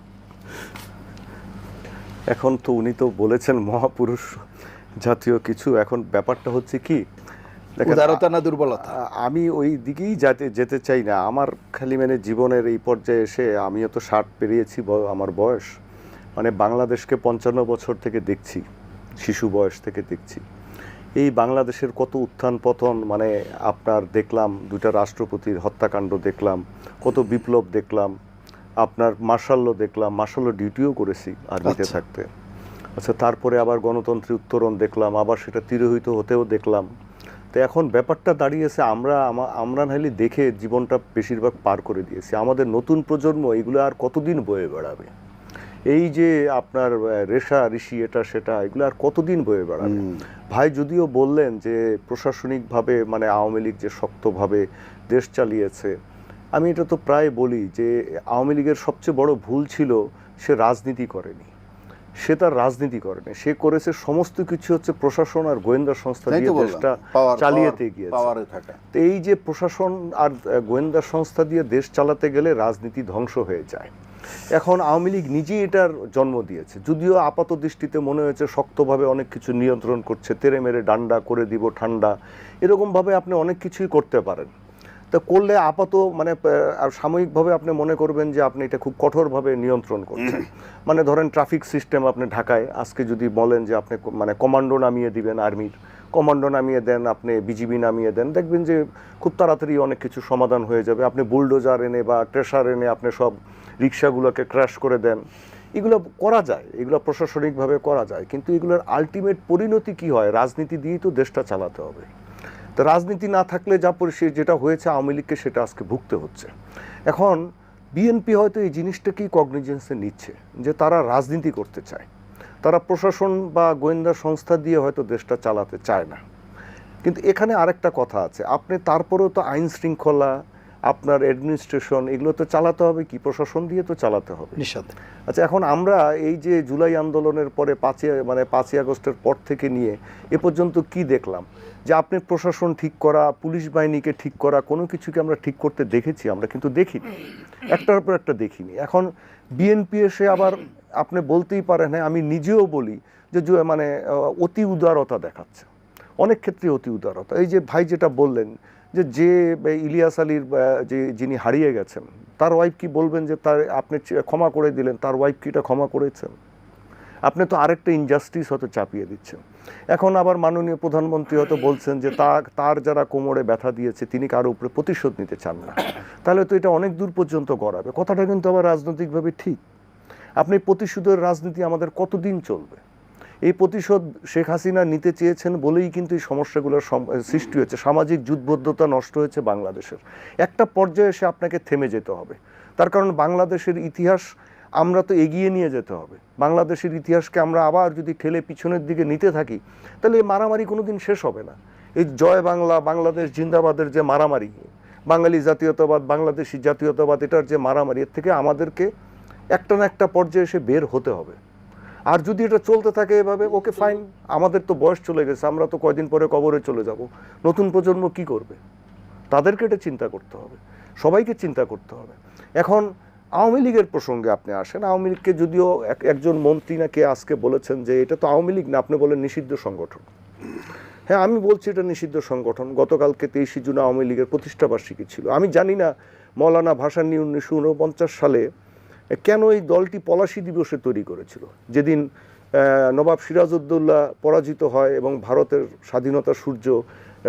এখন তো উনি তো বলেছেন মহাপুরুষ জাতীয় কিছু, এখন ব্যাপারটা হচ্ছে কি, উদারতা না দুর্বলতা? আমি ওই দিকেই যেতে চাই না। আমার খালি মানে জীবনের এই পর্যায়ে এসে, আমিও তো 60 পেরিয়েছি আমার বয়স, মানে বাংলাদেশকে 55 বছর থেকে দেখছি, শিশু বয়স থেকে দেখছি। এই বাংলাদেশের কত উত্থান পতন, মানে আপনার দেখলাম 2টা রাষ্ট্রপতির হত্যাকাণ্ড দেখলাম, কত বিপ্লব দেখলাম, আপনার মার্শাল ল দেখলাম, মার্শাল ল ডিউটিও করেছি আর্মিতে থাকতে। আচ্ছা, তারপরে আবার গণতন্ত্রের উত্তরণ দেখলাম, আবার সেটা তিরোহিত হতেও দেখলাম। তো এখন ব্যাপারটা দাঁড়িয়েছে, আমরা নাহলে দেখে জীবনটা বেশিরভাগ পার করে দিয়েছি। আমাদের নতুন প্রজন্ম এগুলো আর কতদিন বয়ে বেড়াবে? এই যে আপনার রেশা ঋষি এটা সেটা, এগুলো আর কতদিন বয়ে বেড়াবে? ভাই যদিও বললেন যে প্রশাসনিকভাবে মানে আওয়ামী লীগ যে শক্তভাবে দেশ চালিয়েছে, আমি এটা তো প্রায় বলি যে আওয়ামী লীগের সবচেয়ে বড় ভুল ছিল সে রাজনীতি করেনি, সে তার রাজনীতি করেনি, সে করেছে সমস্ত কিছু হচ্ছে প্রশাসন আর গোয়েন্দা সংস্থা দিয়ে দেশটা চালিয়েতে গিয়েছে। তো এই যে প্রশাসন আর গোয়েন্দা সংস্থা দিয়ে দেশ চালাতে গেলে রাজনীতি ধ্বংস হয়ে যায়। এখন আওয়ামী লীগ নিজেই এটার জন্ম দিয়েছে, যদিও আপাত দৃষ্টিতে মনে হয়েছে শক্তভাবে অনেক কিছু নিয়ন্ত্রণ করছে, তেরে মেরে ডান্ডা করে দিব ঠান্ডা, এরকমভাবে আপনি অনেক কিছুই করতে পারেন। তা করলে আপাত মানে সাময়িকভাবে আপনি মনে করবেন যে আপনি এটা খুব কঠোরভাবে নিয়ন্ত্রণ করছেন। মানে ধরেন ট্রাফিক সিস্টেম আপনি ঢাকায় আজকে যদি বলেন যে আপনি মানে কমান্ডো নামিয়ে দিবেন, আর্মির কমান্ডো নামিয়ে দেন, আপনি বিজিবি নামিয়ে দেন, দেখবেন যে খুব তাড়াতাড়ি অনেক কিছু সমাধান হয়ে যাবে। আপনি বুলডোজার এনে বা ট্রেসার এনে আপনি সব রিক্সাগুলোকে ক্র্যাশ করে দেন, এগুলো করা যায়, এগুলো প্রশাসনিকভাবে করা যায়। কিন্তু এগুলোর আলটিমেট পরিণতি কি হয়? রাজনীতি দিয়েই তো দেশটা চালাতে হবে। তো রাজনীতি না থাকলে যা পরিস্থিতি যেটা হয়েছে আওয়ামী লীগকে সেটা আজকে ভুগতে হচ্ছে। এখন বিএনপি হয়তো এই জিনিসটাকেই কগনিজেন্সে নিচ্ছে যে তারা রাজনীতি করতে চায়, তারা প্রশাসন বা গোয়েন্দা সংস্থা দিয়ে হয়তো দেশটা চালাতে চায় না। কিন্তু এখানে আরেকটা কথা আছে, আপনি তারপরেও তো আইন শৃঙ্খলা, আপনার অ্যাডমিনিস্ট্রেশন, এগুলো তো চালাতে হবে কি, প্রশাসন দিয়ে তো চালাতে হবে। আচ্ছা, এখন আমরা এই যে জুলাই আন্দোলনের পরে 5ই আগস্টের পর থেকে নিয়ে এ পর্যন্ত কি দেখলাম? যে আপনি প্রশাসন ঠিক করা, পুলিশ বাহিনীকে ঠিক করা, কোনো কিছুকে আমরা ঠিক করতে দেখেছি? আমরা কিন্তু দেখিনি, একটার পর একটা দেখিনি। এখন বিএনপি এসে আবার আপনি বলতেই পারেন, হ্যাঁ আমি নিজেও বলি যে মানে অতি উদারতা দেখাচ্ছে, অনেক ক্ষেত্রে অতি উদারতা। এই যে ভাই যেটা বললেন যে ইলিয়াস আলীর যিনি হারিয়ে গেছেন, তার ওয়াইফ কি বলবেন যে তার আপনি ক্ষমা করে দিলেন, তার ওয়াইফ কি এটা ক্ষমা করেছেন? আপনি তো আরেকটা ইনজাস্টিস হয়তো চাপিয়ে দিচ্ছেন। এখন আবার মাননীয় প্রধানমন্ত্রী হয়তো বলছেন যে তার যারা কোমরে ব্যথা দিয়েছে তিনি কারো উপরে প্রতিশোধ নিতে চান না, তাহলে তো এটা অনেক দূর পর্যন্ত গড়াবে। কথাটা কিন্তু আবার রাজনৈতিকভাবে ঠিক। আপনি প্রতিশোধের রাজনীতি আমাদের কতদিন চলবে? এই প্রতিশোধ শেখ হাসিনা নিতে চেয়েছেন বলেই কিন্তু এই সমস্যাগুলোর সৃষ্টি হয়েছে, সামাজিক জুটবদ্ধতা নষ্ট হয়েছে বাংলাদেশের। একটা পর্যায়ে এসে আপনাকে থেমে যেতে হবে, তার কারণ বাংলাদেশের ইতিহাস আমরা তো এগিয়ে নিয়ে যেতে হবে। বাংলাদেশের ইতিহাসকে আমরা আবার যদি ঠেলে পিছনের দিকে নিতে থাকি, তাহলে এই মারামারি কোনোদিন শেষ হবে না। এই জয় বাংলা, বাংলাদেশ জিন্দাবাদের যে মারামারি, বাঙালি জাতীয়তাবাদ, বাংলাদেশি জাতীয়তাবাদ, এটার যে মারামারি, এর থেকে আমাদেরকে একটা না একটা পর্যায়ে এসে বের হতে হবে। আর যদি এটা চলতে থাকে এভাবে, ওকে ফাইন, আমাদের তো বয়স চলে গেছে, আমরা তো কয়দিন পরে কবরে চলে যাব, নতুন প্রজন্ম কি করবে? তাদেরকে এটা চিন্তা করতে হবে, সবাইকে চিন্তা করতে হবে। এখন আওয়ামী লীগের প্রসঙ্গে আপনি আসেন, আওয়ামী লীগকে যদিও একজন মন্ত্রী না কে আজকে বলেছেন যে এটা তো আওয়ামী লীগ না, আপনি বলেন নিষিদ্ধ সংগঠন। হ্যাঁ, আমি বলছি এটা নিষিদ্ধ সংগঠন। গতকালকে 23শে জুন আওয়ামী লীগের প্রতিষ্ঠাবার্ষিকী ছিল। আমি জানি না মৌলানা ভাসানী 1949 সালে কেন এই দলটি পলাশী দিবসে তৈরি করেছিল, যেদিন নবাব সিরাজউদ্দৌলা পরাজিত হয় এবং ভারতের স্বাধীনতা সূর্য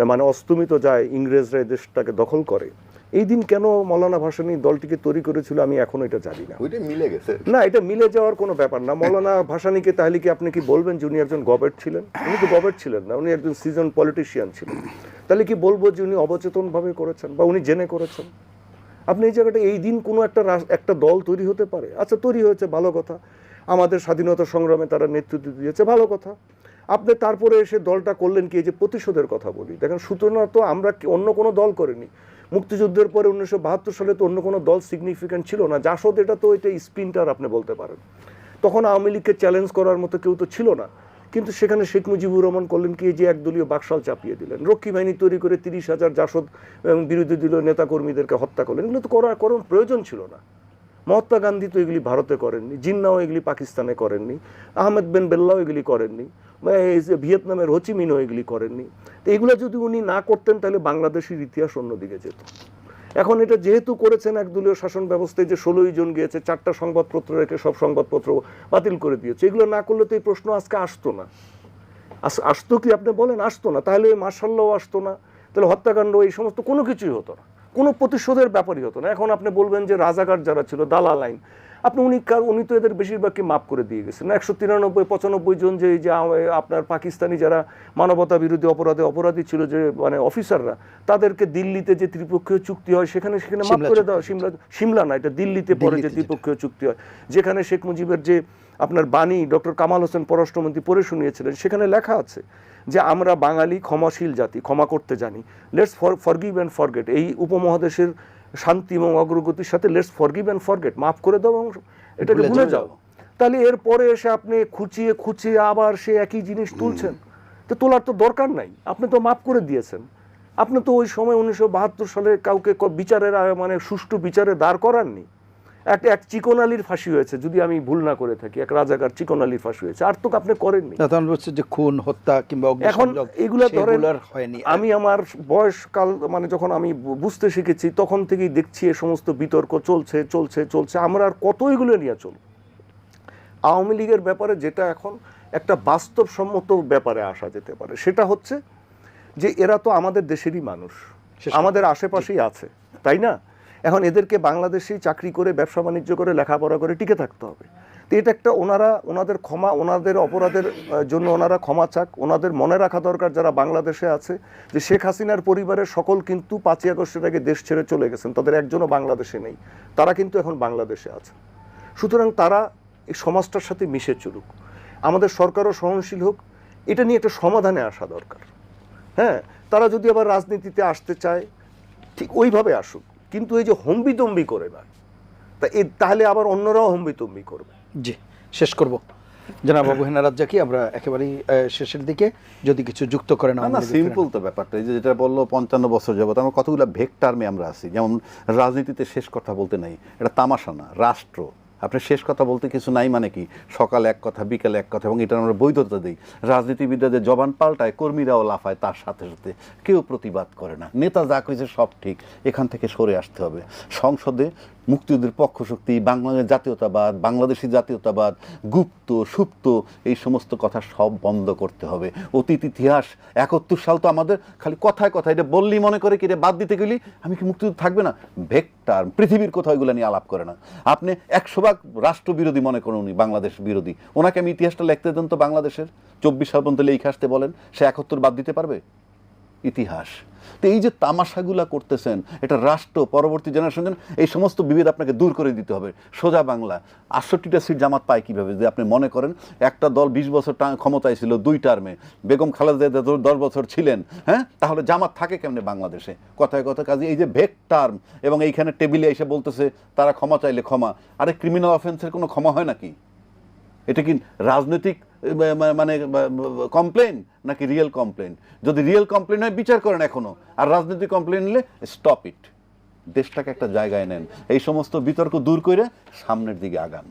মানে অস্তমিত যায়, ইংরেজরা এই দেশটাকে দখল করে। এই দিন কেন মৌলানা ভাসানী দলটিকে তৈরি করেছিল আমি এখনো এটা জানি না। ওইটা মিলে গেছে না, এটা মিলে যাওয়ার কোনো ব্যাপার না। মৌলানা ভাসানীকে তাহলে কি আপনি কি বলবেন যে উনি একজন গবেট ছিলেন? উনি তো গবেট ছিলেন না, উনি একজন সিজন পলিটিশিয়ান ছিলেন। তাহলে কি বলবো যে উনি অবচেতনভাবে করেছেন বা উনি জেনে করেছেন? আপনি এই জায়গাটা এই দিন কোনো একটা দল তৈরি হতে পারে? আচ্ছা, তৈরি হয়েছে, ভালো কথা। আমাদের স্বাধীনতা সংগ্রামে তারা নেতৃত্ব দিয়েছে, ভালো কথা। আপনি তারপরে এসে দলটা করলেন কি? এই যে প্রতিশোধের কথা বলি, দেখেন সূচনা তো আমরা অন্য কোনো দল করিনি। মুক্তিযুদ্ধের পরে 1972 সালে তো অন্য কোনো দল সিগনিফিক্যান্ট ছিল না। জাসদ এটা তো এটা স্প্লিন্টার আপনি বলতে পারেন। তখন আওয়ামী লীগকে চ্যালেঞ্জ করার মতো কেউ তো ছিল না। কিন্তু সেখানে শেখ মুজিবুর রহমান করলেন কি? যে একদলীয় বাকশাল চাপিয়ে দিলেন, রক্ষী বাহিনী তৈরি করে 30,000 জাসদ এবং বিরোধী দলীয় নেতাকর্মীদেরকে হত্যা করলেন। এগুলো তো করার কোনো প্রয়োজন ছিল না। মহাত্মা গান্ধী তো এগুলি ভারতে করেননি, জিন্নাও এগুলি পাকিস্তানে করেননি, আহমেদ বেন বেল্লাও এগুলি করেননি, ভিয়েতনামের হোচিমিনও এগুলি করেননি। তো এগুলো যদি উনি না করতেন তাহলে বাংলাদেশের ইতিহাস অন্যদিকে যেত। এখন এটা যেহেতু করেছেন একদলীয় শাসন ব্যবস্থায়, যে 16 জন গিয়েছে, 4টা সংবাদপত্র রেখে সব সংবাদপত্র বাতিল করে দিয়েছে, এগুলো না করলে তো এই প্রশ্ন আজকে আসতো না। আসতো কি আপনি বলেন? আসতো না। তাহলে ওই মার্শাল্লাও আসতো না, তাহলে হত্যাকাণ্ড এই সমস্ত কোনো কিছুই হতো না, কোনো প্রতিশোধের ব্যাপারই হতো না। এখন আপনি বলবেন যে রাজাকার যারা ছিল, দালাল আইন, আপনি উনি তো এদের বেশিরভাগকে মাফ করে দিয়ে গেছেন। 193-95 জন যে আপনার পাকিস্তানি যারা মানবতা বিরোধী অপরাধী ছিল, যে মানে অফিসাররা, তাদেরকে দিল্লিতে যে ত্রিপক্ষীয় চুক্তি হয় সেখানে মাফ করে দেওয়া। সিমলা না, এটা দিল্লিতে পরে যে ত্রিপক্ষীয় চুক্তি হয়, যেখানে শেখ মুজিবের যে আপনার বাণী ডক্টর কামাল হোসেন পররাষ্ট্রমন্ত্রী পড়ে শুনিয়েছিলেন, সেখানে লেখা আছে যে আমরা বাঙালি ক্ষমাশীল জাতি, ক্ষমা করতে জানি। Let's forgive and forget. এই উপমহাদেশের শান্তি এবং অগ্রগতির সাথে লেটস ফরগিভ অ্যান্ড ফরগেট, মাফ করে দাও এবং এটাকে ভুলে যাও। তাহলে এরপরে এসে আপনি খুঁচিয়ে আবার সে একই জিনিস তুলছেন, তো তোলার তো দরকার নাই। আপনি তো মাফ করে দিয়েছেন। আপনি তো ওই সময় 1972 সালে কাউকে বিচারের মানে সুষ্ঠু বিচারে দাঁড় করাননি। এক চিকন আলীর ফাঁসি হয়েছে, যদি আমি ভুল না করে থাকি, এক রাজাকার চিকন আলীর ফাঁসি হয়েছে, আর তো আপনি করেননি। যে খুন, হত্যা কিংবা এখন এগুলো ধরেন হয়নি। আমি আমার বয়সকাল মানে যখন আমি বুঝতে শিখেছি তখন থেকেই দেখছি এ সমস্ত বিতর্ক চলছে। আমরা আর কত এগুলো নিয়ে চলব? আওয়ামী লীগের ব্যাপারে যেটা এখন একটা বাস্তবসম্মত ব্যাপারে আসা যেতে পারে, সেটা হচ্ছে যে এরা তো আমাদের দেশেরই মানুষ, আমাদের আশেপাশেই আছে, তাই না? এখন এদেরকে বাংলাদেশেই চাকরি করে, ব্যবসা বাণিজ্য করে, লেখাপড়া করে টিকে থাকতে হবে। তো এটা একটা ওনাদের অপরাধের জন্য ওনারা ক্ষমা চাক। ওনাদের মনে রাখা দরকার যারা বাংলাদেশে আছে, যে শেখ হাসিনার পরিবারের সকল কিন্তু 5ই আগস্টের আগে দেশ ছেড়ে চলে গেছেন, তাদের একজনও বাংলাদেশে নেই, তারা কিন্তু এখন বাংলাদেশে আছে। সুতরাং তারা এই সমাজটার সাথে মিশে চলুক, আমাদের সরকারও সহনশীল হোক, এটা নিয়ে একটা সমাধানে আসা দরকার। হ্যাঁ, তারা যদি আবার রাজনীতিতে আসতে চায় ঠিক ওইভাবে আসুক, কিন্তু এই যে হম্বিতম্বি করে না, তাহলে আবার অন্যরাও হম্বিতম্বি করবে। জি, শেষ করব জনাব আবু হেনা রাজ্জাকি, আমরা একেবারেই শেষের দিকে, যদি কিছু যুক্ত করেন। না, সিম্পল তো ব্যাপারটা। এই যে যেটা বললো 55 বছর যাবত আমরা কতগুলো ভেগ টার্মে আমরা আছি। যেমন রাজনীতিতে শেষ কথা বলতে নাই, এটা তামাশা না। রাষ্ট্র আপনি শেষ কথা বলতে কিছু নাই মানে কি? সকাল এক কথা, বিকালে এক কথা, এবং এটা আমরা বৈধতা দিই। রাজনীতিবিদরা যে জবান পাল্টায়, কর্মীরাও লাফায় তার সাথে সাথে, কেউ প্রতিবাদ করে না। নেতা যা কইছে সব ঠিক, এখান থেকে সরে আসতে হবে। সংসদে মুক্তিযুদ্ধের পক্ষ শক্তি, বাংলাদেশ জাতীয়তাবাদ, বাংলাদেশি জাতীয়তাবাদ, গুপ্ত সুপ্ত, এই সমস্ত কথা সব বন্ধ করতে হবে। অতীত ইতিহাস 71 সাল তো আমাদের খালি কথায় এটা বললেই মনে করে কি রে বাদ দিতে গেলি আমি কি মুক্তিযুদ্ধ থাকবে না? ভেক্টার পৃথিবীর কোথাও এগুলো নিয়ে আলাপ করে না। আপনি 100 ভাগ রাষ্ট্রবিরোধী মনে করুন, উনি বাংলাদেশ বিরোধী, ওনাকে আমি ইতিহাসটা লিখতে দেন তো, বাংলাদেশের 24 সাল পর্যন্ত লিখে আসতে বলেন, সে 71 বাদ দিতে পারবে? ইতিহাস তো এই যে তামাশাগুলা করতেছেন, এটা রাষ্ট্র পরবর্তী জেনারেশন, এই সমস্ত বিভেদ আপনাকে দূর করে দিতে হবে। সোজা বাংলা 68টা সিট জামাত পায় কিভাবে? যে আপনি মনে করেন একটা দল 20 বছর ক্ষমতায় ছিল 2 টার্মে, বেগম খালেদা জিয়া 10 বছর ছিলেন, হ্যাঁ, তাহলে জামাত থাকে কেমনে বাংলাদেশে? কথায় কথা কাজে এই যে ভেগ টার্ম, এবং এইখানে টেবিলে এসে বলতেছে তারা ক্ষমা চাইলে ক্ষমা। আরে ক্রিমিনাল অফেন্সের কোনো ক্ষমা হয় নাকি? এটা কি রাজনৈতিক মানে কমপ্লেন নাকি রিয়েল কমপ্লেন? যদি রিয়েল কমপ্লেন হয় বিচার করেন এখনো, আর রাজনৈতিক কমপ্লেন নিলে স্টপ ইট, দেশটাকে একটা জায়গায় নেন, এই সমস্ত বিতর্ক দূর করে সামনের দিকে আগান।